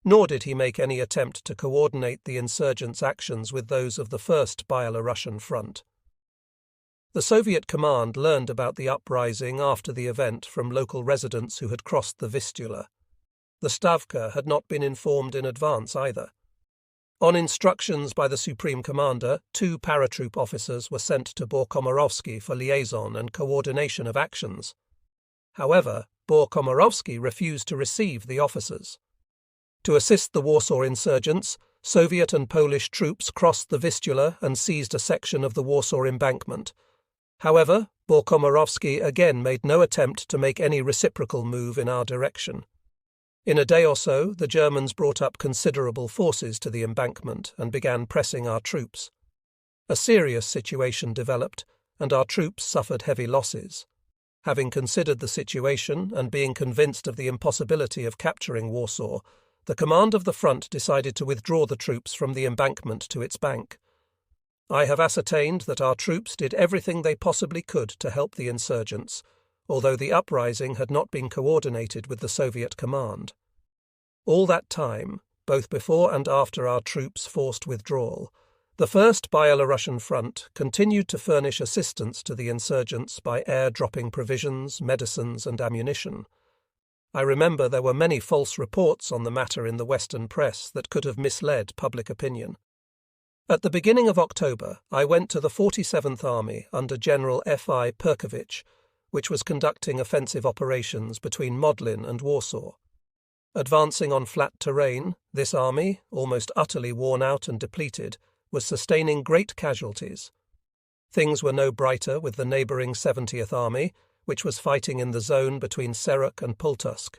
Nor did he make any attempt to coordinate the insurgents' actions with those of the First Byelorussian Front. The Soviet command learned about the uprising after the event from local residents who had crossed the Vistula. The Stavka had not been informed in advance either. On instructions by the Supreme Commander, 2 paratroop officers were sent to Komorowski for liaison and coordination of actions. However, Komorowski refused to receive the officers. To assist the Warsaw insurgents, Soviet and Polish troops crossed the Vistula and seized a section of the Warsaw embankment. However, Komorowski again made no attempt to make any reciprocal move in our direction. In a day or so, the Germans brought up considerable forces to the embankment and began pressing our troops. A serious situation developed, and our troops suffered heavy losses. Having considered the situation and being convinced of the impossibility of capturing Warsaw, the command of the front decided to withdraw the troops from the embankment to its bank. I have ascertained that our troops did everything they possibly could to help the insurgents, although the uprising had not been coordinated with the Soviet command. All that time, both before and after our troops' forced withdrawal, the First Byelorussian Front continued to furnish assistance to the insurgents by air-dropping provisions, medicines and ammunition. I remember there were many false reports on the matter in the Western press that could have misled public opinion. At the beginning of October, I went to the 47th Army under General F.I. Perkovich, which was conducting offensive operations between Modlin and Warsaw. Advancing on flat terrain, this army, almost utterly worn out and depleted, was sustaining great casualties. Things were no brighter with the neighbouring 70th Army, which was fighting in the zone between Serok and Pultusk.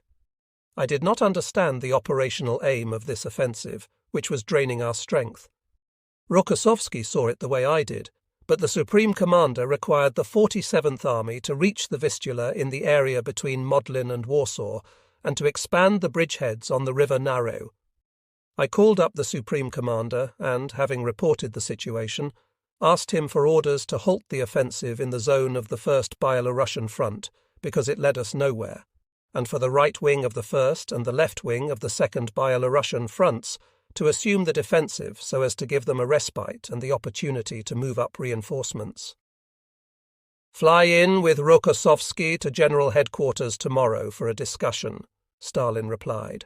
I did not understand the operational aim of this offensive, which was draining our strength. Rokossovski saw it the way I did, but the Supreme Commander required the 47th Army to reach the Vistula in the area between Modlin and Warsaw and to expand the bridgeheads on the River Narrow. I called up the Supreme Commander and, having reported the situation, asked him for orders to halt the offensive in the zone of the First Byelorussian Front because it led us nowhere, and for the right wing of the First and the left wing of the Second Byelorussian Fronts to assume the defensive so as to give them a respite and the opportunity to move up reinforcements. "Fly in with Rokossovski to General Headquarters tomorrow for a discussion," Stalin replied.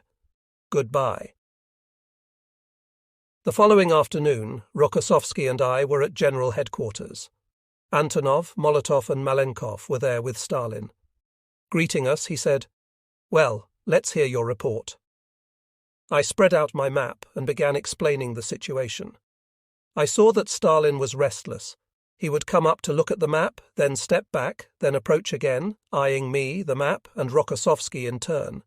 "Goodbye." The following afternoon, Rokossovski and I were at General Headquarters. Antonov, Molotov and Malenkov were there with Stalin. Greeting us, he said, "Well, let's hear your report." I spread out my map and began explaining the situation. I saw that Stalin was restless. He would come up to look at the map, then step back, then approach again, eyeing me, the map, and Rokossovski in turn.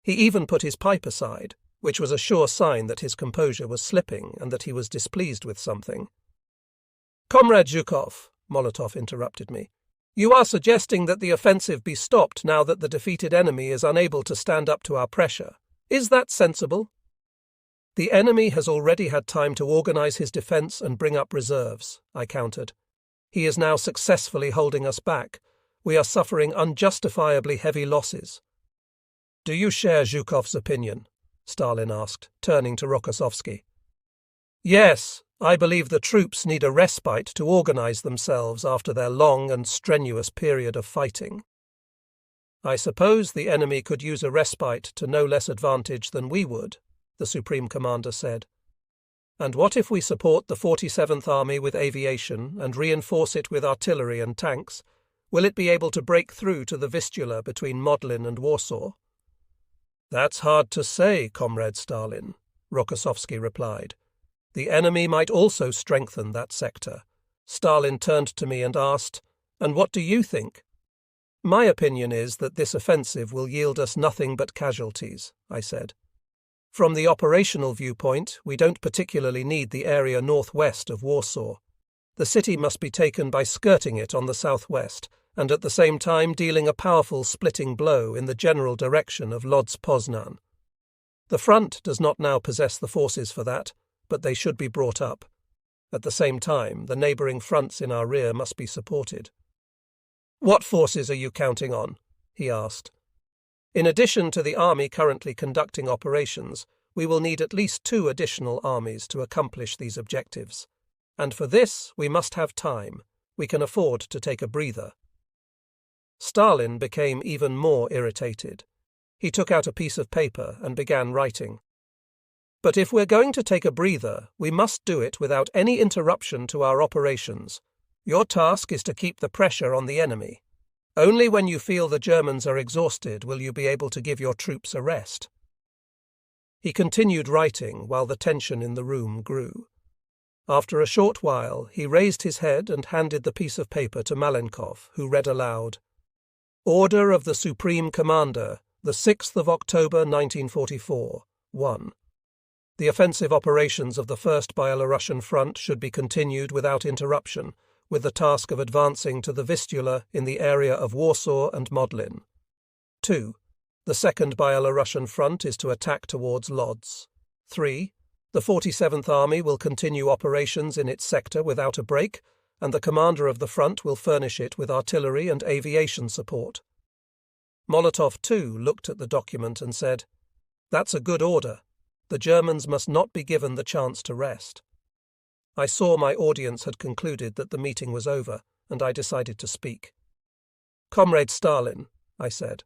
He even put his pipe aside, which was a sure sign that his composure was slipping and that he was displeased with something. "Comrade Zhukov," Molotov interrupted me, "you are suggesting that the offensive be stopped now that the defeated enemy is unable to stand up to our pressure. Is that sensible?" "The enemy has already had time to organize his defense and bring up reserves," I countered. "He is now successfully holding us back. We are suffering unjustifiably heavy losses." "Do you share Zhukov's opinion?" Stalin asked, turning to Rokossovski. "Yes, I believe the troops need a respite to organize themselves after their long and strenuous period of fighting." "I suppose the enemy could use a respite to no less advantage than we would," the Supreme Commander said. "And what if we support the 47th Army with aviation and reinforce it with artillery and tanks? Will it be able to break through to the Vistula between Modlin and Warsaw?" "That's hard to say, Comrade Stalin," Rokossovski replied. "The enemy might also strengthen that sector." Stalin turned to me and asked, "And what do you think?" "My opinion is that this offensive will yield us nothing but casualties," I said. From the operational viewpoint, we don't particularly need the area northwest of Warsaw. The city must be taken by skirting it on the southwest, and at the same time dealing a powerful splitting blow in the general direction of Lodz Poznan. The front does not now possess the forces for that, but they should be brought up. At the same time, the neighbouring fronts in our rear must be supported. "What forces are you counting on?" he asked. "In addition to the army currently conducting operations, we will need at least 2 additional armies to accomplish these objectives. And for this, we must have time. We can afford to take a breather." Stalin became even more irritated. He took out a piece of paper and began writing. "But if we're going to take a breather, we must do it without any interruption to our operations. Your task is to keep the pressure on the enemy. Only when you feel the Germans are exhausted will you be able to give your troops a rest." He continued writing while the tension in the room grew. After a short while, he raised his head and handed the piece of paper to Malenkov, who read aloud, "Order of the Supreme Commander, the 6th of October 1944, 1. The offensive operations of the First Byelorussian Front should be continued without interruption, with the task of advancing to the Vistula in the area of Warsaw and Modlin. 2. The Second Byelorussian Front is to attack towards Lodz. 3. The 47th Army will continue operations in its sector without a break, and the commander of the front will furnish it with artillery and aviation support." Molotov, too, looked at the document and said, "That's a good order. The Germans must not be given the chance to rest." I saw my audience had concluded that the meeting was over, and I decided to speak. "Comrade Stalin," I said,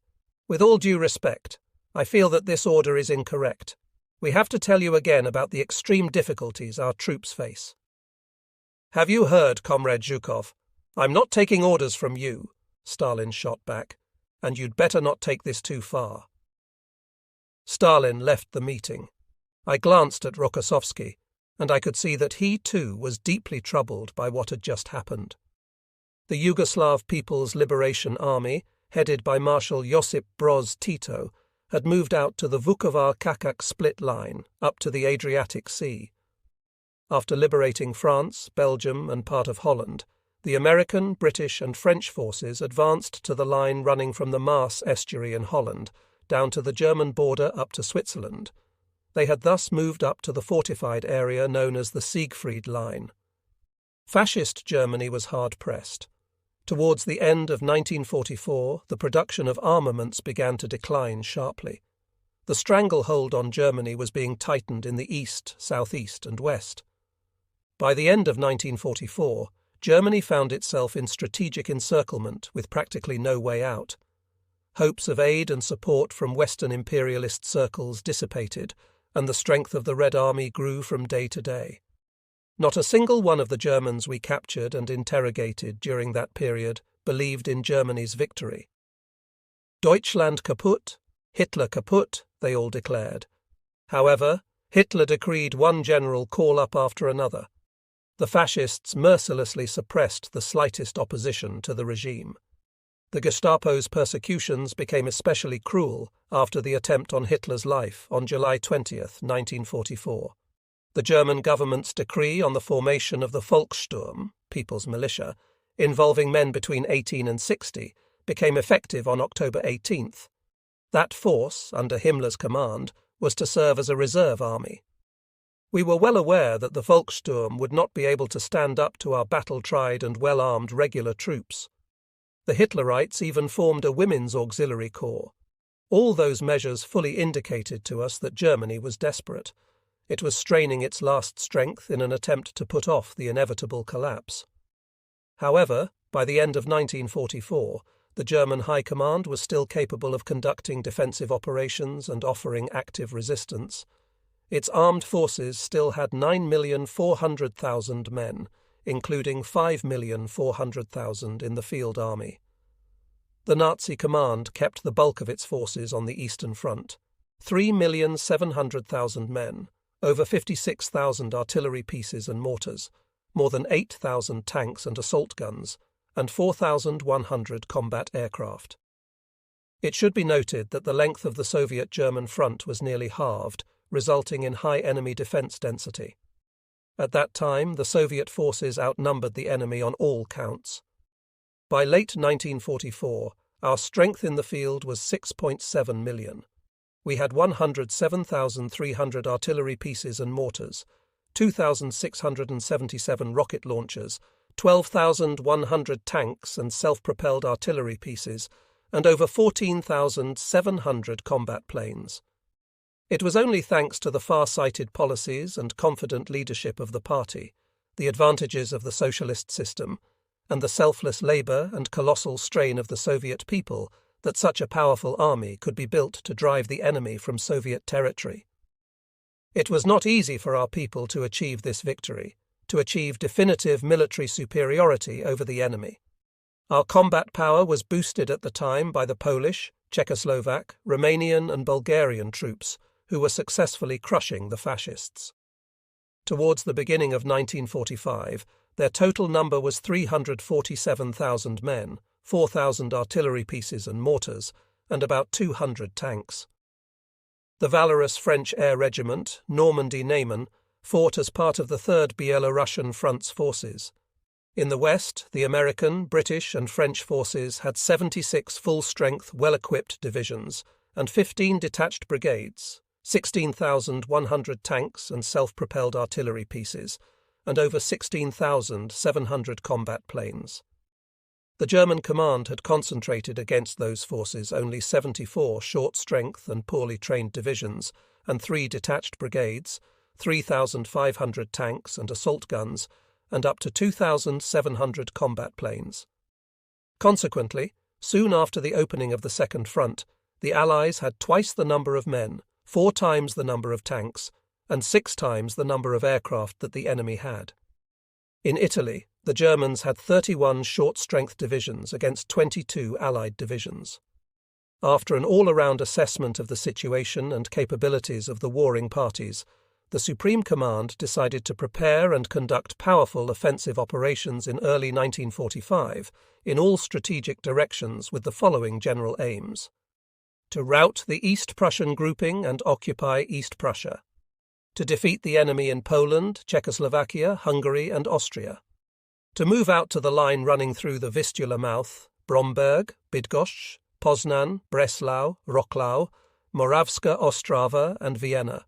"with all due respect, I feel that this order is incorrect. We have to tell you again about the extreme difficulties our troops face." "Have you heard, Comrade Zhukov? I'm not taking orders from you," Stalin shot back, "and you'd better not take this too far." Stalin left the meeting. I glanced at Rokossovsky, and I could see that he too was deeply troubled by what had just happened. The Yugoslav People's Liberation Army, headed by Marshal Josip Broz Tito, had moved out to the Vukovar-Kakak split line up to the Adriatic Sea. After liberating France, Belgium, and part of Holland, the American, British, and French forces advanced to the line running from the Maas estuary in Holland down to the German border up to Switzerland. They had thus moved up to the fortified area known as the Siegfried Line. Fascist Germany was hard-pressed. Towards the end of 1944, the production of armaments began to decline sharply. The stranglehold on Germany was being tightened in the east, southeast, and west. By the end of 1944, Germany found itself in strategic encirclement with practically no way out. Hopes of aid and support from Western imperialist circles dissipated, and the strength of the Red Army grew from day to day. Not a single one of the Germans we captured and interrogated during that period believed in Germany's victory. Deutschland kaputt, Hitler kaputt, they all declared. However, Hitler decreed one general call-up after another. The fascists mercilessly suppressed the slightest opposition to the regime. The Gestapo's persecutions became especially cruel after the attempt on Hitler's life on July 20th, 1944. The German government's decree on the formation of the Volkssturm, People's Militia, involving men between 18 and 60, became effective on October 18th. That force, under Himmler's command, was to serve as a reserve army. We were well aware that the Volkssturm would not be able to stand up to our battle-tried and well-armed regular troops. The Hitlerites even formed a women's auxiliary corps. All those measures fully indicated to us that Germany was desperate. It was straining its last strength in an attempt to put off the inevitable collapse. However, by the end of 1944, the German High Command was still capable of conducting defensive operations and offering active resistance. Its armed forces still had 9,400,000 men, including 5,400,000 in the field army. The Nazi command kept the bulk of its forces on the Eastern Front, 3,700,000 men, over 56,000 artillery pieces and mortars, more than 8,000 tanks and assault guns, and 4,100 combat aircraft. It should be noted that the length of the Soviet-German front was nearly halved, resulting in high enemy defense density. At that time, the Soviet forces outnumbered the enemy on all counts. By late 1944, our strength in the field was 6.7 million. We had 107,300 artillery pieces and mortars, 2,677 rocket launchers, 12,100 tanks and self-propelled artillery pieces, and over 14,700 combat planes. It was only thanks to the far-sighted policies and confident leadership of the party, the advantages of the socialist system, and the selfless labour and colossal strain of the Soviet people that such a powerful army could be built to drive the enemy from Soviet territory. It was not easy for our people to achieve this victory, to achieve definitive military superiority over the enemy. Our combat power was boosted at the time by the Polish, Czechoslovak, Romanian and Bulgarian troops, who were successfully crushing the fascists. Towards the beginning of 1945, their total number was 347,000 men, 4,000 artillery pieces and mortars, and about 200 tanks. The valorous French Air Regiment, Normandy-Niemen, fought as part of the 3rd Belarusian Front's forces. In the west, the American, British and French forces had 76 full-strength, well-equipped divisions and 15 detached brigades, 16,100 tanks and self-propelled artillery pieces, and over 16,700 combat planes. The German command had concentrated against those forces only 74 short-strength and poorly trained divisions and 3 detached brigades, 3,500 tanks and assault guns, and up to 2,700 combat planes. Consequently, soon after the opening of the Second Front, the Allies had twice the number of men, 4 times the number of tanks, and 6 times the number of aircraft that the enemy had. In Italy, the Germans had 31 short-strength divisions against 22 Allied divisions. After an all-around assessment of the situation and capabilities of the warring parties, the Supreme Command decided to prepare and conduct powerful offensive operations in early 1945 in all strategic directions with the following general aims: to rout the East Prussian grouping and occupy East Prussia, to defeat the enemy in Poland, Czechoslovakia, Hungary and Austria, to move out to the line running through the Vistula mouth, Bromberg, Bydgoszcz, Poznan, Breslau, Wrocław, Morawska Ostrawa and Vienna.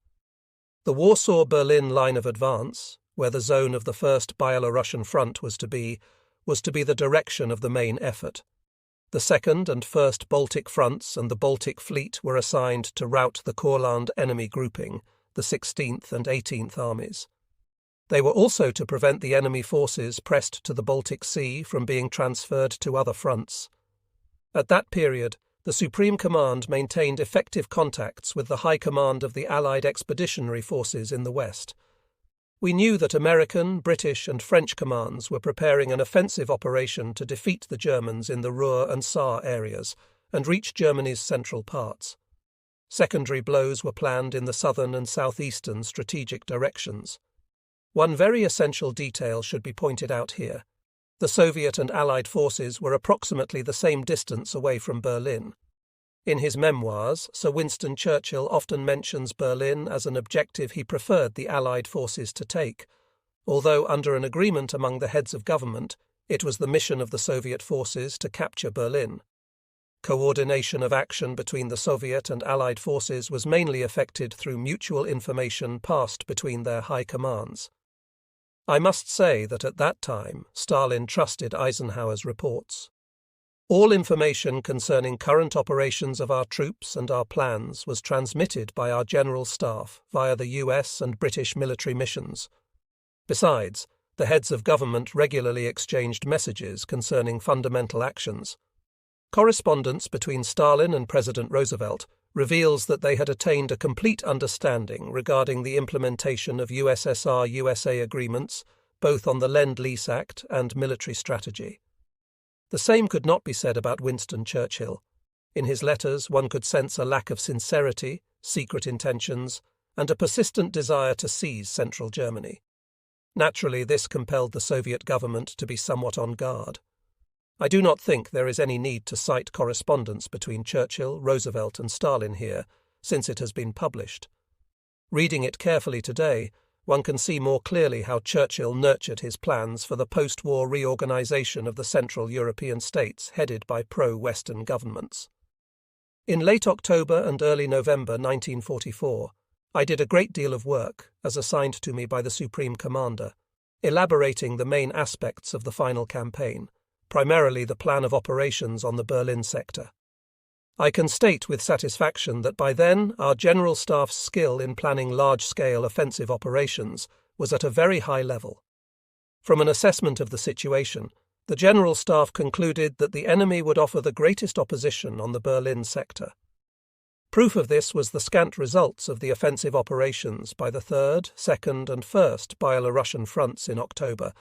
The Warsaw-Berlin line of advance, where the zone of the First Belarusian Front was to be the direction of the main effort. The Second and First Baltic Fronts and the Baltic Fleet were assigned to rout the Courland enemy grouping, the 16th and 18th Armies. They were also to prevent the enemy forces pressed to the Baltic Sea from being transferred to other fronts. At that period, the Supreme Command maintained effective contacts with the High Command of the Allied Expeditionary Forces in the West. We knew that American, British and French commands were preparing an offensive operation to defeat the Germans in the Ruhr and Saar areas and reach Germany's central parts. Secondary blows were planned in the southern and southeastern strategic directions. One very essential detail should be pointed out here. The Soviet and Allied forces were approximately the same distance away from Berlin. In his memoirs, Sir Winston Churchill often mentions Berlin as an objective he preferred the Allied forces to take, although under an agreement among the heads of government, it was the mission of the Soviet forces to capture Berlin. Coordination of action between the Soviet and Allied forces was mainly effected through mutual information passed between their high commands. I must say that at that time, Stalin trusted Eisenhower's reports. All information concerning current operations of our troops and our plans was transmitted by our General Staff via the US and British military missions. Besides, the heads of government regularly exchanged messages concerning fundamental actions. Correspondence between Stalin and President Roosevelt reveals that they had attained a complete understanding regarding the implementation of USSR-USA agreements, both on the Lend-Lease Act and military strategy. The same could not be said about Winston Churchill. In his letters, one could sense a lack of sincerity, secret intentions, and a persistent desire to seize central Germany. Naturally, this compelled the Soviet government to be somewhat on guard. I do not think there is any need to cite correspondence between Churchill, Roosevelt and Stalin here, since it has been published. Reading it carefully today, one can see more clearly how Churchill nurtured his plans for the post-war reorganization of the Central European states headed by pro-Western governments. In late October and early November 1944, I did a great deal of work, as assigned to me by the Supreme Commander, elaborating the main aspects of the final campaign, primarily the plan of operations on the Berlin sector. I can state with satisfaction that by then our General Staff's skill in planning large-scale offensive operations was at a very high level. From an assessment of the situation, the General Staff concluded that the enemy would offer the greatest opposition on the Berlin sector. Proof of this was the scant results of the offensive operations by the 3rd, 2nd and 1st Byelorussian fronts in October,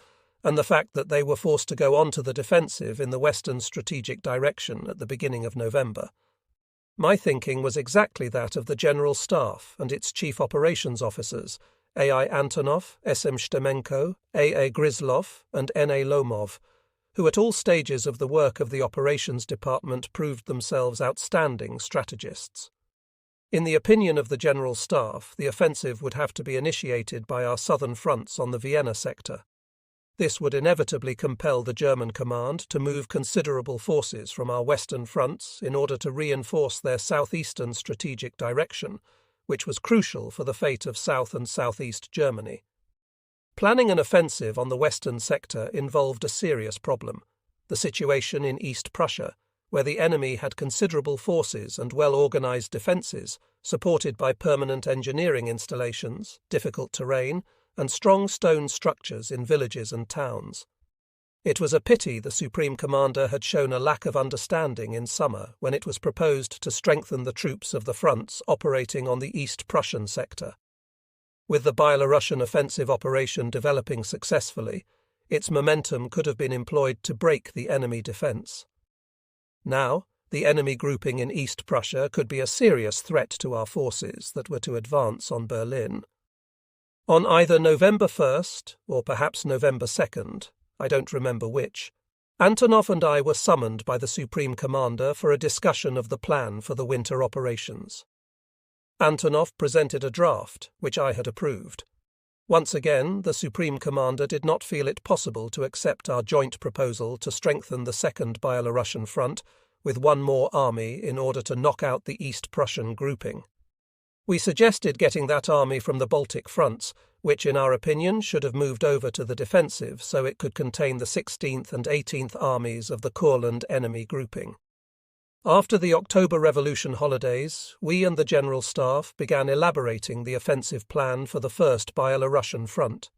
and the fact that they were forced to go on to the defensive in the western strategic direction at the beginning of November. My thinking was exactly that of the General Staff and its chief operations officers, A.I. Antonov, S.M. Stemenko, A.A. Gryzlov and N.A. Lomov, who at all stages of the work of the operations department proved themselves outstanding strategists. In the opinion of the General Staff, the offensive would have to be initiated by our southern fronts on the Vienna sector. This would inevitably compel the German command to move considerable forces from our western fronts in order to reinforce their southeastern strategic direction, which was crucial for the fate of South and Southeast Germany. Planning an offensive on the western sector involved a serious problem: the situation in East Prussia, where the enemy had considerable forces and well-organized defenses, supported by permanent engineering installations, difficult terrain, and strong stone structures in villages and towns. It was a pity the Supreme Commander had shown a lack of understanding in summer when it was proposed to strengthen the troops of the fronts operating on the East Prussian sector. With the Byelorussian offensive operation developing successfully, its momentum could have been employed to break the enemy defence. Now, the enemy grouping in East Prussia could be a serious threat to our forces that were to advance on Berlin. On either November 1st, or perhaps November 2nd, I don't remember which, Antonov and I were summoned by the Supreme Commander for a discussion of the plan for the winter operations. Antonov presented a draft, which I had approved. Once again, the Supreme Commander did not feel it possible to accept our joint proposal to strengthen the 2nd Byelorussian front with one more army in order to knock out the East Prussian grouping. We suggested getting that army from the Baltic fronts, which in our opinion should have moved over to the defensive so it could contain the 16th and 18th armies of the Courland enemy grouping. After the October Revolution holidays, we and the General Staff began elaborating the offensive plan for the 1st Byelorussian front.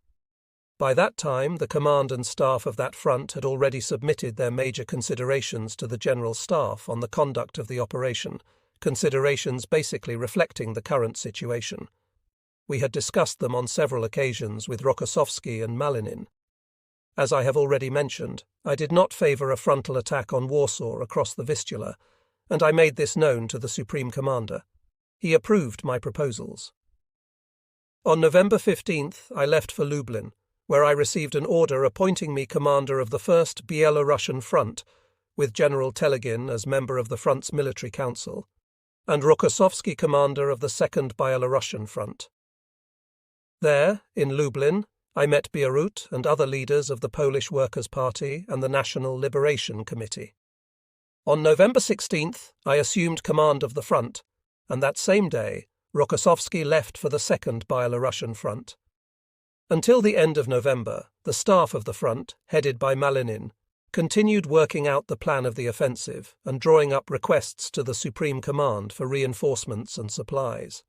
By that time, the command and staff of that front had already submitted their major considerations to the General Staff on the conduct of the operation, considerations basically reflecting the current situation. We had discussed them on several occasions with Rokossovsky and Malinin. As I have already mentioned, I did not favour a frontal attack on Warsaw across the Vistula, and I made this known to the Supreme Commander. He approved my proposals. On November 15th, I left for Lublin, where I received an order appointing me commander of the 1st Byelorussian Front, with General Telegin as member of the front's military council, and Rokossovsky commander of the 2nd Byelorussian Front. There, in Lublin, I met Bierut and other leaders of the Polish Workers' Party and the National Liberation Committee. On November 16th, I assumed command of the front, and that same day, Rokossovsky left for the 2nd Byelorussian Front. Until the end of November, the staff of the front, headed by Malinin, continued working out the plan of the offensive and drawing up requests to the Supreme Command for reinforcements and supplies.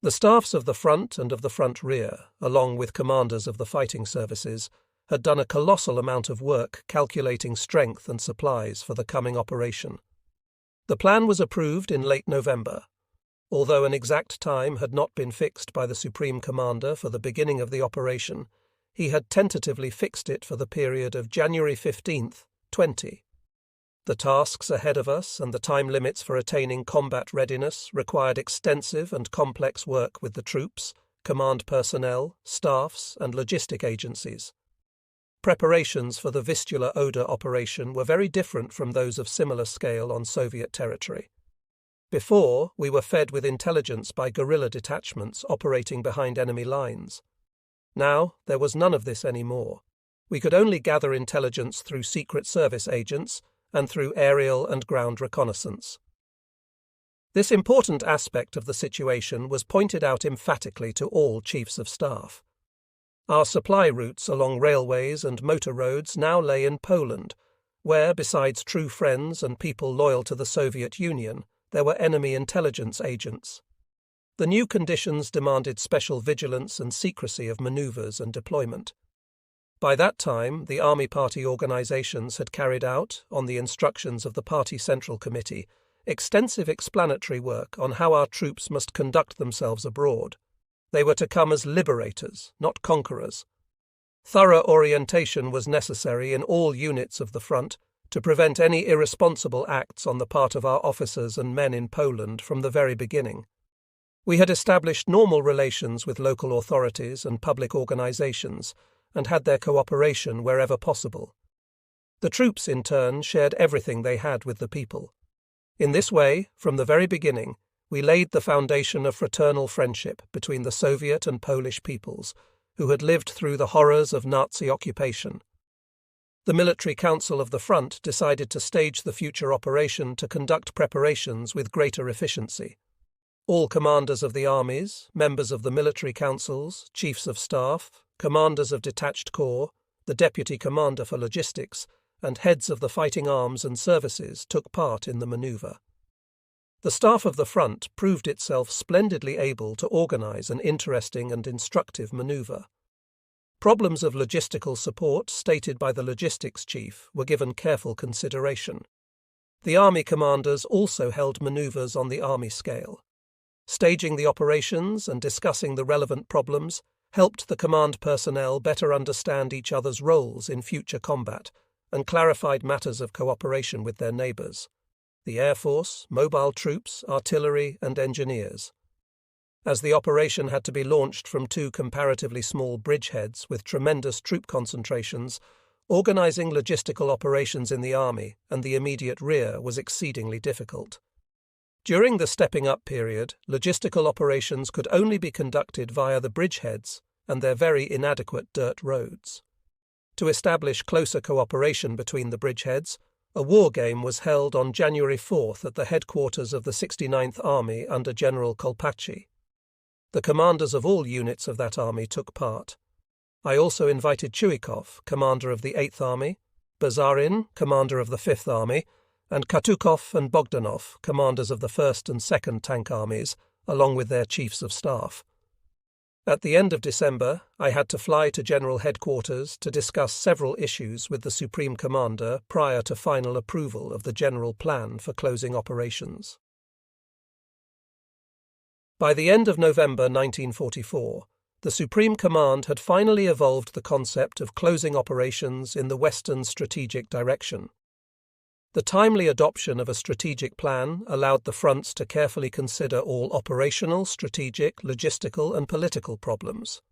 The staffs of the front and of the front rear, along with commanders of the fighting services, had done a colossal amount of work calculating strength and supplies for the coming operation. The plan was approved in late November. Although an exact time had not been fixed by the Supreme Commander for the beginning of the operation, he had tentatively fixed it for the period of January 15th, 20. The tasks ahead of us and the time limits for attaining combat readiness required extensive and complex work with the troops, command personnel, staffs, and logistic agencies. Preparations for the Vistula-Oder operation were very different from those of similar scale on Soviet territory. Before, we were fed with intelligence by guerrilla detachments operating behind enemy lines. Now, there was none of this anymore. We could only gather intelligence through Secret Service agents and through aerial and ground reconnaissance. This important aspect of the situation was pointed out emphatically to all chiefs of staff. Our supply routes along railways and motor roads now lay in Poland, where, besides true friends and people loyal to the Soviet Union, there were enemy intelligence agents. The new conditions demanded special vigilance and secrecy of maneuvers and deployment. By that time, the Army Party organizations had carried out, on the instructions of the Party Central Committee, extensive explanatory work on how our troops must conduct themselves abroad. They were to come as liberators, not conquerors. Thorough orientation was necessary in all units of the front to prevent any irresponsible acts on the part of our officers and men in Poland from the very beginning. We had established normal relations with local authorities and public organizations, and had their cooperation wherever possible. The troops, in turn, shared everything they had with the people. In this way, from the very beginning, we laid the foundation of fraternal friendship between the Soviet and Polish peoples, who had lived through the horrors of Nazi occupation. The Military Council of the Front decided to stage the future operation to conduct preparations with greater efficiency. All commanders of the armies, members of the military councils, chiefs of staff, commanders of detached corps, the deputy commander for logistics, and heads of the fighting arms and services took part in the manoeuvre. The staff of the front proved itself splendidly able to organize an interesting and instructive manoeuvre. Problems of logistical support stated by the logistics chief were given careful consideration. The army commanders also held manoeuvres on the army scale. Staging the operations and discussing the relevant problems helped the command personnel better understand each other's roles in future combat and clarified matters of cooperation with their neighbours, the Air Force, mobile troops, artillery and engineers. As the operation had to be launched from two comparatively small bridgeheads with tremendous troop concentrations, organising logistical operations in the army and the immediate rear was exceedingly difficult. During the stepping-up period, logistical operations could only be conducted via the bridgeheads and their very inadequate dirt roads. To establish closer cooperation between the bridgeheads, a war game was held on January 4th at the headquarters of the 69th Army under General Kolpaczy. The commanders of all units of that army took part. I also invited Chuikov, commander of the 8th Army, Bazarin, commander of the 5th Army, and Katukov and Bogdanov, commanders of the 1st and 2nd Tank Armies, along with their chiefs of staff. At the end of December, I had to fly to General Headquarters to discuss several issues with the Supreme Commander prior to final approval of the general plan for closing operations. By the end of November 1944, the Supreme Command had finally evolved the concept of closing operations in the Western strategic direction. The timely adoption of a strategic plan allowed the fronts to carefully consider all operational, strategic, logistical and political problems.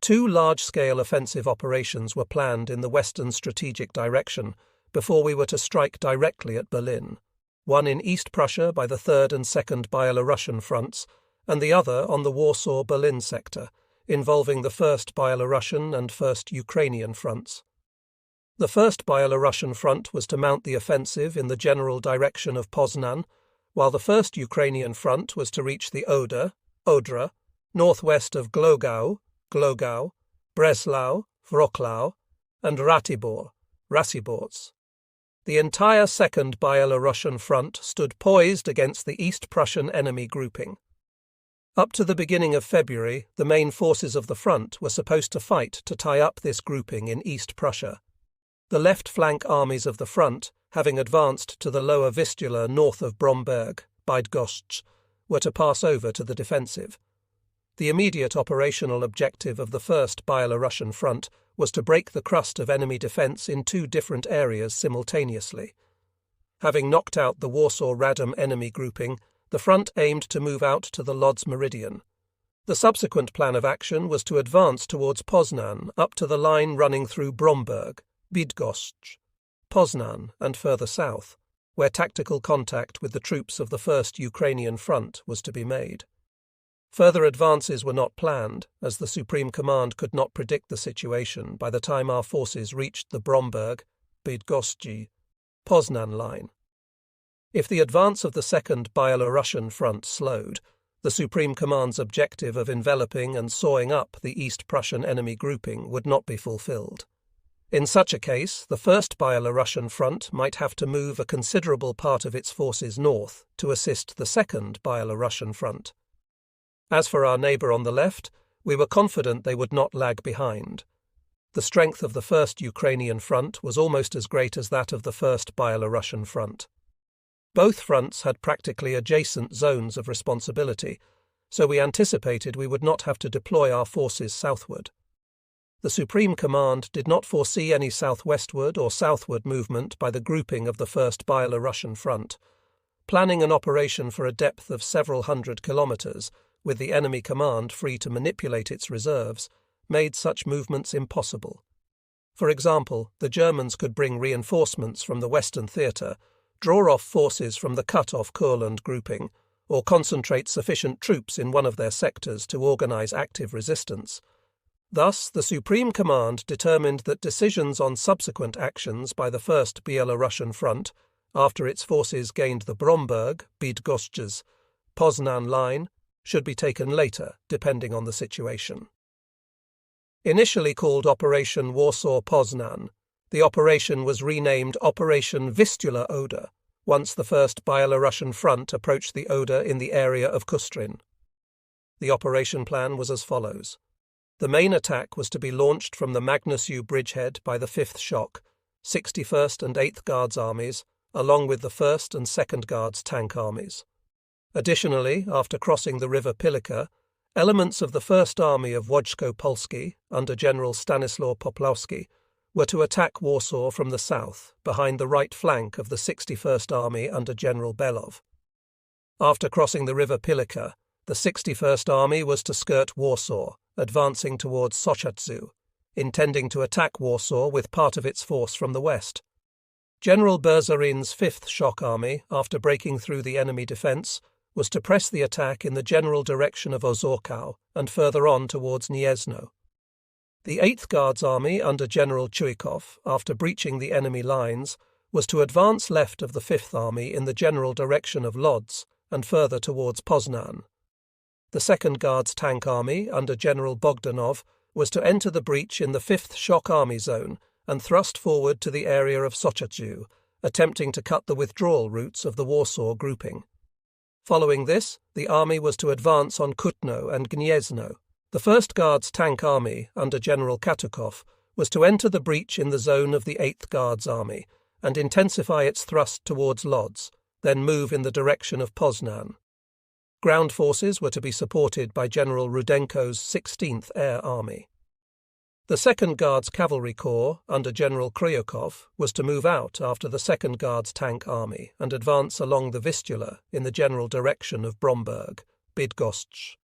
Two large-scale offensive operations were planned in the Western strategic direction before we were to strike directly at Berlin, one in East Prussia by the 3rd and 2nd Byelorussian fronts, and the other on the Warsaw-Berlin sector, involving the 1st Byelorussian and 1st Ukrainian fronts. The 1st Byelorussian front was to mount the offensive in the general direction of Poznan, while the 1st Ukrainian front was to reach the Odra, northwest of Glogau, Breslau, Wrocław, and Raciborz. The entire 2nd Byelorussian front stood poised against the East Prussian enemy grouping. Up to the beginning of February, the main forces of the front were supposed to fight to tie up this grouping in East Prussia. The left flank armies of the front, having advanced to the lower Vistula north of Bromberg, Bydgoszcz, were to pass over to the defensive. The immediate operational objective of the 1st Byelorussian front was to break the crust of enemy defence in two different areas simultaneously. Having knocked out the Warsaw-Radom enemy grouping, the front aimed to move out to the Lodz meridian. The subsequent plan of action was to advance towards Poznan up to the line running through Bromberg, Bydgoszcz, Poznan and further south, where tactical contact with the troops of the First Ukrainian Front was to be made. Further advances were not planned, as the Supreme Command could not predict the situation by the time our forces reached the Bromberg, Bydgoszcz, Poznan line. If the advance of the Second Byelorussian Front slowed, the Supreme Command's objective of enveloping and sawing up the East Prussian enemy grouping would not be fulfilled. In such a case, the First Byelorussian Front might have to move a considerable part of its forces north to assist the Second Byelorussian Front. As for our neighbour on the left, we were confident they would not lag behind. The strength of the First Ukrainian Front was almost as great as that of the First Byelorussian Front. Both fronts had practically adjacent zones of responsibility, so we anticipated we would not have to deploy our forces southward. The Supreme Command did not foresee any southwestward or southward movement by the grouping of the First Byelorussian Front. Planning an operation for a depth of several hundred kilometres, with the enemy command free to manipulate its reserves, made such movements impossible. For example, the Germans could bring reinforcements from the Western Theatre, draw off forces from the cut-off Courland grouping, or concentrate sufficient troops in one of their sectors to organise active resistance. Thus, the Supreme Command determined that decisions on subsequent actions by the First Byelorussian Front, after its forces gained the Bromberg, Bydgoszcz, Poznan line, should be taken later, depending on the situation. Initially called Operation Warsaw-Poznan, the operation was renamed Operation Vistula-Oder, once the First Byelorussian Front approached the Oder in the area of Kustrin. The operation plan was as follows. The main attack was to be launched from the Magnusiu bridgehead by the 5th Shock, 61st and 8th Guards armies, along with the 1st and 2nd Guards tank armies. Additionally, after crossing the river Pilica, elements of the First Army of Wojsko-Polski, under General Stanislaw Poplawski, were to attack Warsaw from the south, behind the right flank of the 61st Army under General Belov. After crossing the river Pilica, the 61st Army was to skirt Warsaw, advancing towards Sochaczu, intending to attack Warsaw with part of its force from the west. General Berzarin's 5th Shock Army, after breaking through the enemy defence, was to press the attack in the general direction of Ozorkow and further on towards Gniezno. The 8th Guards Army under General Chuikov, after breaching the enemy lines, was to advance left of the 5th Army in the general direction of Lodz and further towards Poznan. The 2nd Guards Tank Army under General Bogdanov was to enter the breach in the 5th Shock Army zone and thrust forward to the area of Sochaczu, attempting to cut the withdrawal routes of the Warsaw grouping. Following this, the army was to advance on Kutno and Gniezno. The 1st Guards Tank Army, under General Katukov, was to enter the breach in the zone of the 8th Guards Army and intensify its thrust towards Lodz, then move in the direction of Poznan. Ground forces were to be supported by General Rudenko's 16th Air Army. The 2nd Guards Cavalry Corps, under General Kryukov, was to move out after the 2nd Guards Tank Army and advance along the Vistula in the general direction of Bromberg, Bydgoszcz.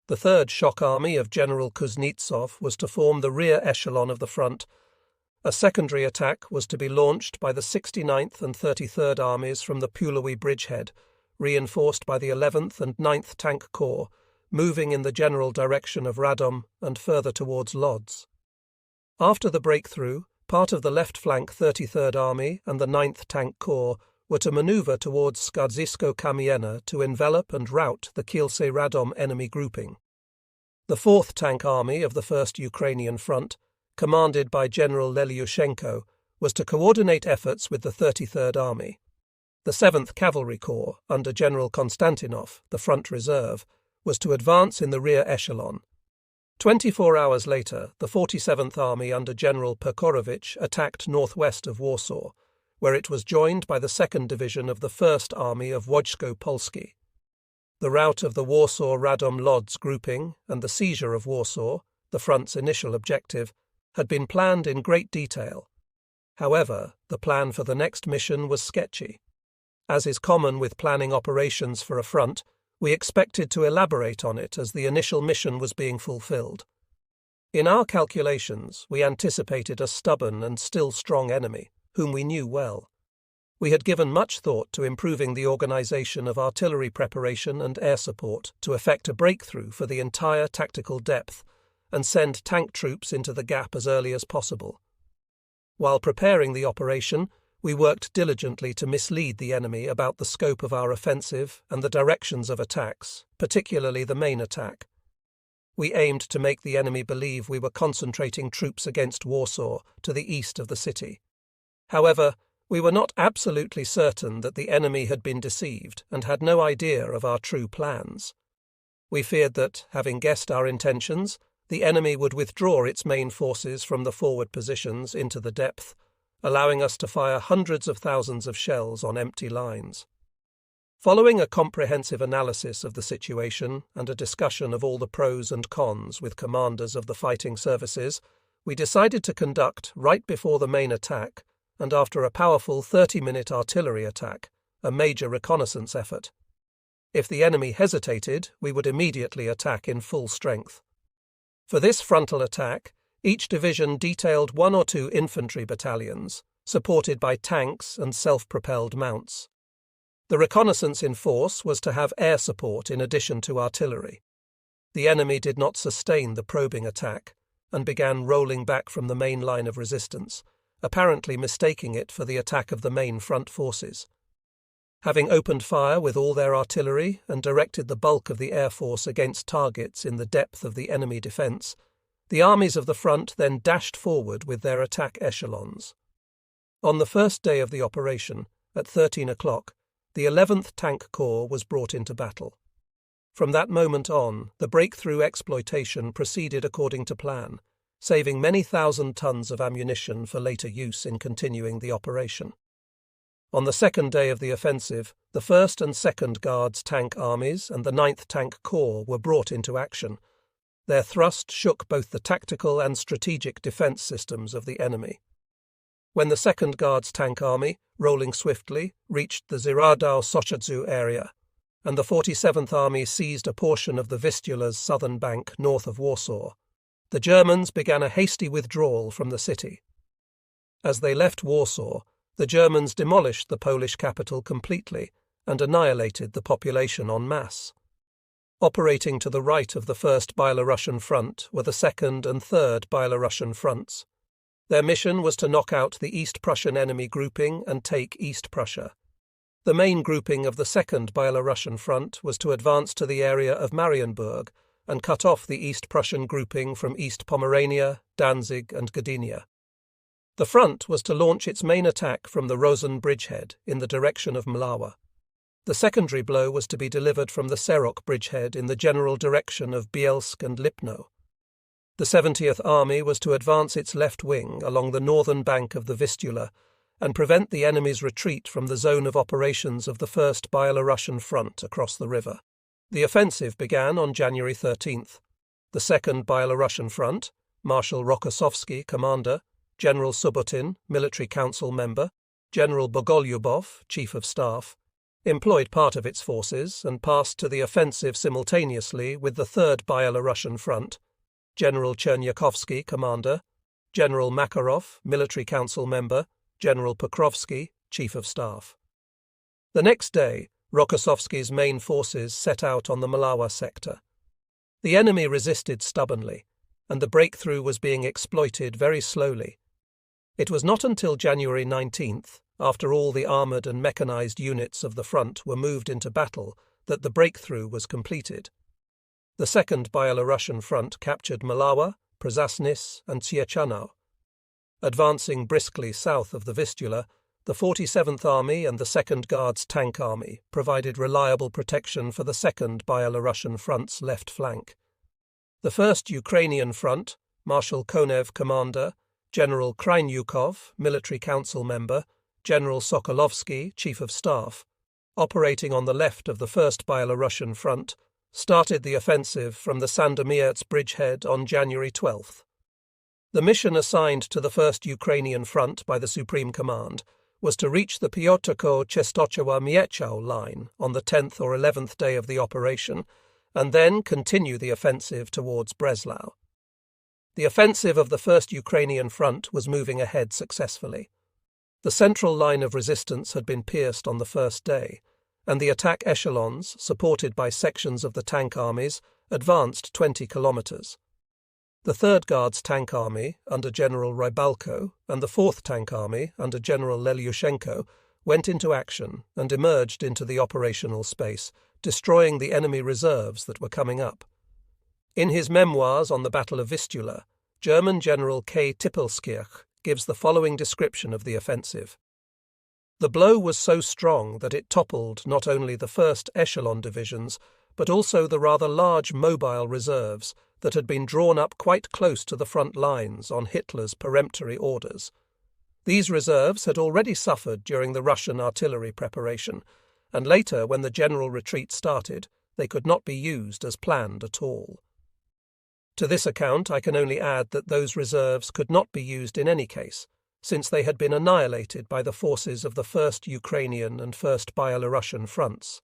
The 3rd Shock Army of General Kuznetsov was to form the rear echelon of the front. A secondary attack was to be launched by the 69th and 33rd Armies from the Pulowy bridgehead, reinforced by the 11th and 9th Tank Corps, moving in the general direction of Radom and further towards Lodz. After the breakthrough, part of the left flank 33rd Army and the 9th Tank Corps were to manoeuvre towards Skarżysko-Kamienna to envelop and rout the Kielce-Radom enemy grouping. The 4th Tank Army of the First Ukrainian Front, commanded by General Lelyushenko, was to coordinate efforts with the 33rd Army. The 7th Cavalry Corps, under General Konstantinov, the front reserve, was to advance in the rear echelon. 24 hours later, the 47th Army under General Perkorovich attacked northwest of Warsaw, where it was joined by the 2nd Division of the 1st Army of Wojsko-Polski. The rout of the Warsaw-Radom-Lodz grouping and the seizure of Warsaw, the front's initial objective, had been planned in great detail. However, the plan for the next mission was sketchy. As is common with planning operations for a front, we expected to elaborate on it as the initial mission was being fulfilled. In our calculations, we anticipated a stubborn and still strong enemy, whom we knew well. We had given much thought to improving the organization of artillery preparation and air support to effect a breakthrough for the entire tactical depth and send tank troops into the gap as early as possible. While preparing the operation, we worked diligently to mislead the enemy about the scope of our offensive and the directions of attacks, particularly the main attack. We aimed to make the enemy believe we were concentrating troops against Warsaw to the east of the city. However, we were not absolutely certain that the enemy had been deceived and had no idea of our true plans. We feared that, having guessed our intentions, the enemy would withdraw its main forces from the forward positions into the depth, allowing us to fire hundreds of thousands of shells on empty lines. Following a comprehensive analysis of the situation and a discussion of all the pros and cons with commanders of the fighting services, we decided to conduct, right before the main attack, and after a powerful 30-minute artillery attack, a major reconnaissance effort. If the enemy hesitated, we would immediately attack in full strength. For this frontal attack, each division detailed 1 or 2 infantry battalions, supported by tanks and self-propelled mounts. The reconnaissance in force was to have air support in addition to artillery. The enemy did not sustain the probing attack and began rolling back from the main line of resistance, apparently mistaking it for the attack of the main front forces. Having opened fire with all their artillery and directed the bulk of the air force against targets in the depth of the enemy defence, the armies of the front then dashed forward with their attack echelons. On the first day of the operation, at 13 o'clock, the 11th Tank Corps was brought into battle. From that moment on, the breakthrough exploitation proceeded according to plan, saving many thousand tons of ammunition for later use in continuing the operation. On the second day of the offensive, the 1st and 2nd Guards Tank Armies and the 9th Tank Corps were brought into action. Their thrust shook both the tactical and strategic defence systems of the enemy. When the 2nd Guards Tank Army, rolling swiftly, reached the Ziradow-Sochadzu area, and the 47th Army seized a portion of the Vistula's southern bank north of Warsaw, the Germans began a hasty withdrawal from the city. As they left Warsaw, the Germans demolished the Polish capital completely and annihilated the population en masse. Operating to the right of the 1st Byelorussian Front were the 2nd and 3rd Byelorussian Fronts. Their mission was to knock out the East Prussian enemy grouping and take East Prussia. The main grouping of the 2nd Byelorussian Front was to advance to the area of Marienburg and cut off the East Prussian grouping from East Pomerania, Danzig and Gdynia. The front was to launch its main attack from the Rosen bridgehead in the direction of Mlawa. The secondary blow was to be delivered from the Serok bridgehead in the general direction of Bielsk and Lipno. The 70th Army was to advance its left wing along the northern bank of the Vistula and prevent the enemy's retreat from the zone of operations of the 1st Byelorussian Front across the river. The offensive began on January 13th. The 2nd Byelorussian Front, Marshal Rokossovsky, commander, General Subotin, military council member, General Bogolyubov, chief of staff, employed part of its forces and passed to the offensive simultaneously with the 3rd Byelorussian Front, General Chernyakovsky, commander, General Makarov, military council member, General Pokrovsky, chief of staff. The next day, Rokossovsky's main forces set out on the Mlawa sector. The enemy resisted stubbornly, and the breakthrough was being exploited very slowly. It was not until January 19th, after all the armoured and mechanized units of the front were moved into battle, that the breakthrough was completed. The 2nd Byelorussian Front captured Mlawa, Przasnysz and Ciechanów. Advancing briskly south of the Vistula, the 47th Army and the 2nd Guards Tank Army provided reliable protection for the 2nd Byelorussian Front's left flank. The 1st Ukrainian Front, Marshal Konev, commander, General Kryniukov, military council member, General Sokolovsky, chief of staff, operating on the left of the 1st Byelorussian Front, started the offensive from the Sandomierz bridgehead on January 12th. The mission assigned to the 1st Ukrainian Front by the Supreme Command was to reach the Piotrko-Czestochowa-Mieczał line on the 10th or 11th day of the operation, and then continue the offensive towards Breslau. The offensive of the 1st Ukrainian Front was moving ahead successfully. The central line of resistance had been pierced on the first day, and the attack echelons, supported by sections of the tank armies, advanced 20 kilometers. The 3rd Guards Tank Army, under General Rybalko, and the 4th Tank Army, under General Lelyushenko, went into action and emerged into the operational space, destroying the enemy reserves that were coming up. In his memoirs on the Battle of Vistula, German General K. Tippelskirch gives the following description of the offensive. The blow was so strong that it toppled not only the 1st echelon divisions, but also the rather large mobile reserves that had been drawn up quite close to the front lines on Hitler's peremptory orders. These reserves had already suffered during the Russian artillery preparation, and later, when the general retreat started, they could not be used as planned at all. To this account I can only add that those reserves could not be used in any case, since they had been annihilated by the forces of the 1st Ukrainian and 1st Byelorussian fronts.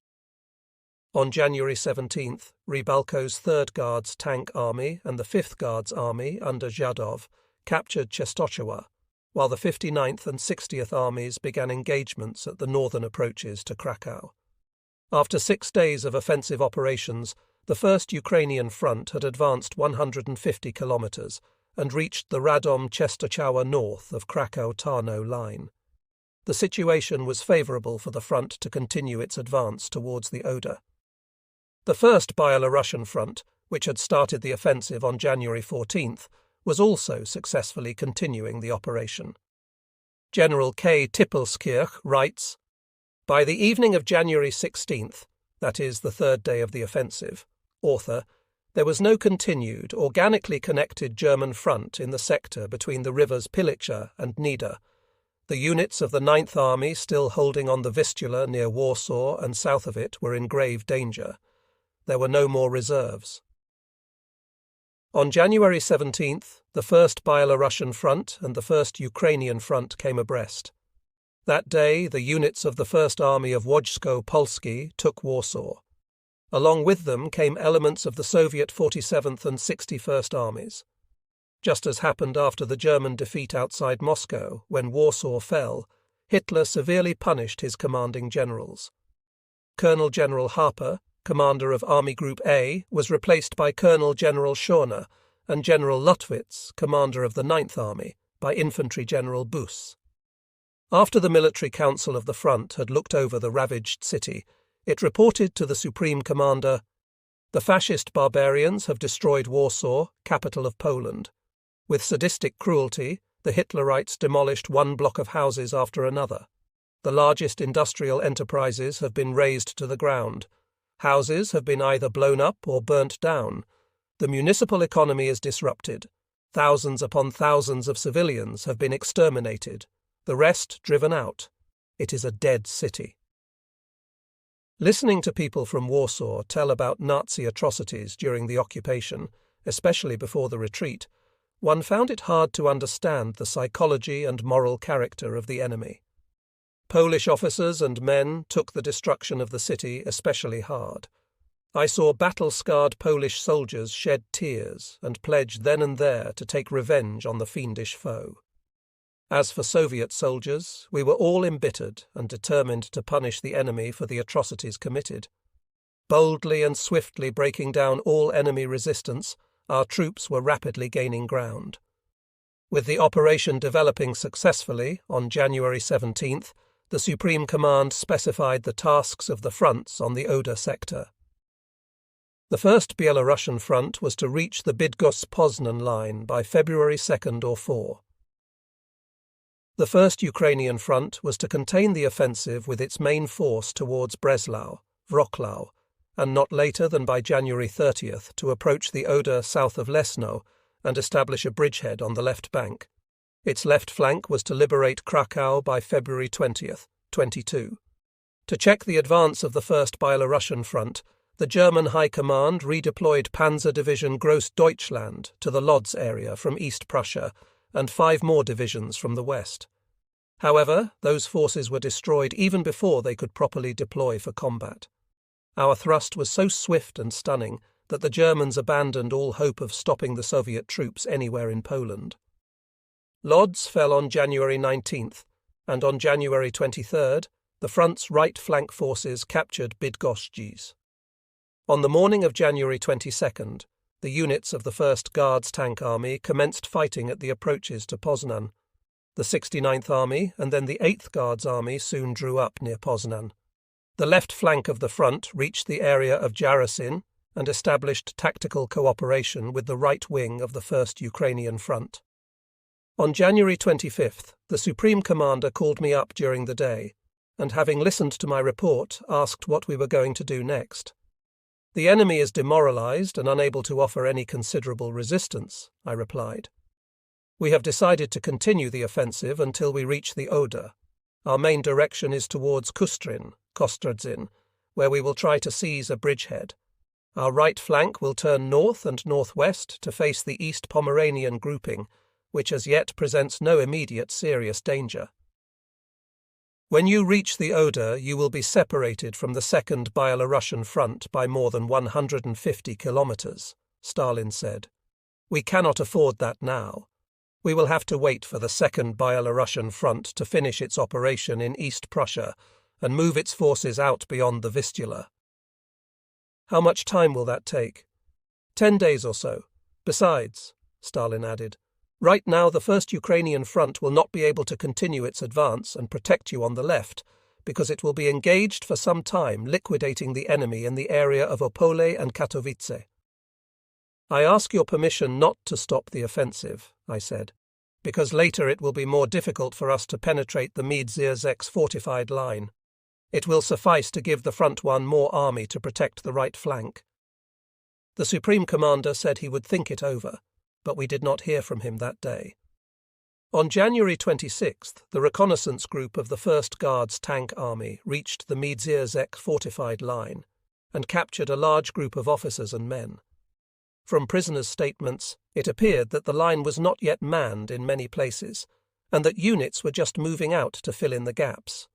On January 17th, Rybalko's 3rd Guards Tank Army and the 5th Guards Army under Zhadov captured Czestochowa, while the 59th and 60th Armies began engagements at the northern approaches to Krakow. After 6 days of offensive operations, the 1st Ukrainian front had advanced 150 kilometers and reached the Radom-Czestochowa north of Krakow-Tarnow line. The situation was favorable for the front to continue its advance towards the Oder. The 1st Byelorussian front, which had started the offensive on January 14th, was also successfully continuing the operation. General K. Tippelskirch writes, "By the evening of January 16th, that is the 3rd day of the offensive, author, there was no continued, organically connected German front in the sector between the rivers Pilica and Nida. The units of the 9th Army still holding on the Vistula near Warsaw and south of it were in grave danger. There were no more reserves." On January 17th, the 1st Byelorussian front and the 1st Ukrainian front came abreast. That day, the units of the 1st Army of Wojsko-Polski took Warsaw. Along with them came elements of the Soviet 47th and 61st Armies. Just as happened after the German defeat outside Moscow, when Warsaw fell, Hitler severely punished his commanding generals. Colonel General Harper, commander of Army Group A, was replaced by Colonel General Schorner, and General Luttwitz, commander of the 9th Army, by Infantry General Buss. After the Military Council of the Front had looked over the ravaged city, it reported to the Supreme Commander, "The fascist barbarians have destroyed Warsaw, capital of Poland. With sadistic cruelty, the Hitlerites demolished one block of houses after another. The largest industrial enterprises have been razed to the ground. Houses have been either blown up or burnt down. The municipal economy is disrupted. Thousands upon thousands of civilians have been exterminated. The rest driven out. It is a dead city." Listening to people from Warsaw tell about Nazi atrocities during the occupation, especially before the retreat, one found it hard to understand the psychology and moral character of the enemy. Polish officers and men took the destruction of the city especially hard. I saw battle-scarred Polish soldiers shed tears and pledge then and there to take revenge on the fiendish foe. As for Soviet soldiers, we were all embittered and determined to punish the enemy for the atrocities committed. Boldly and swiftly breaking down all enemy resistance, our troops were rapidly gaining ground. With the operation developing successfully, on January 17th, the Supreme Command specified the tasks of the fronts on the Oder sector. The 1st Byelorussian front was to reach the Bydgoszcz-Poznan line by February 2nd or 4. The 1st Ukrainian front was to contain the offensive with its main force towards Breslau, Wrocław, and not later than by January 30th to approach the Oder south of Lesno and establish a bridgehead on the left bank. Its left flank was to liberate Krakow by February 20th, 22. To check the advance of the 1st Byelorussian front, the German High Command redeployed Panzer Division Großdeutschland to the Lodz area from East Prussia and 5 more divisions from the west. However, those forces were destroyed even before they could properly deploy for combat. Our thrust was so swift and stunning that the Germans abandoned all hope of stopping the Soviet troops anywhere in Poland. Lodz fell on January 19th, and on January 23rd, the front's right flank forces captured Bydgoszcz. On the morning of January 22nd, the units of the 1st Guards Tank Army commenced fighting at the approaches to Poznan. The 69th Army and then the 8th Guards Army soon drew up near Poznan. The left flank of the front reached the area of Jarosin and established tactical cooperation with the right wing of the 1st Ukrainian Front. On January 25th, the Supreme Commander called me up during the day, and having listened to my report, asked what we were going to do next. "The enemy is demoralized and unable to offer any considerable resistance," I replied. "We have decided to continue the offensive until we reach the Oder. Our main direction is towards Kostradzin, where we will try to seize a bridgehead. Our right flank will turn north and northwest to face the East Pomeranian grouping, which as yet presents no immediate serious danger. When you reach the Oder, you will be separated from the Second Byelorussian Front by more than 150 kilometers, Stalin said. We cannot afford that now. We will have to wait for the Second Byelorussian Front to finish its operation in East Prussia and move its forces out beyond the Vistula. How much time will that take? 10 days or so. Besides, Stalin added, right now the 1st Ukrainian Front will not be able to continue its advance and protect you on the left, because it will be engaged for some time liquidating the enemy in the area of Opole and Katowice. I ask your permission not to stop the offensive, I said, because later it will be more difficult for us to penetrate the Miedzierzek's fortified line. It will suffice to give the front one more army to protect the right flank. The Supreme Commander said he would think it over, but we did not hear from him that day. On January 26th, the reconnaissance group of the 1st Guards Tank Army reached the Miedzierzek fortified line and captured a large group of officers and men. From prisoners' statements, it appeared that the line was not yet manned in many places, and that units were just moving out to fill in the gaps.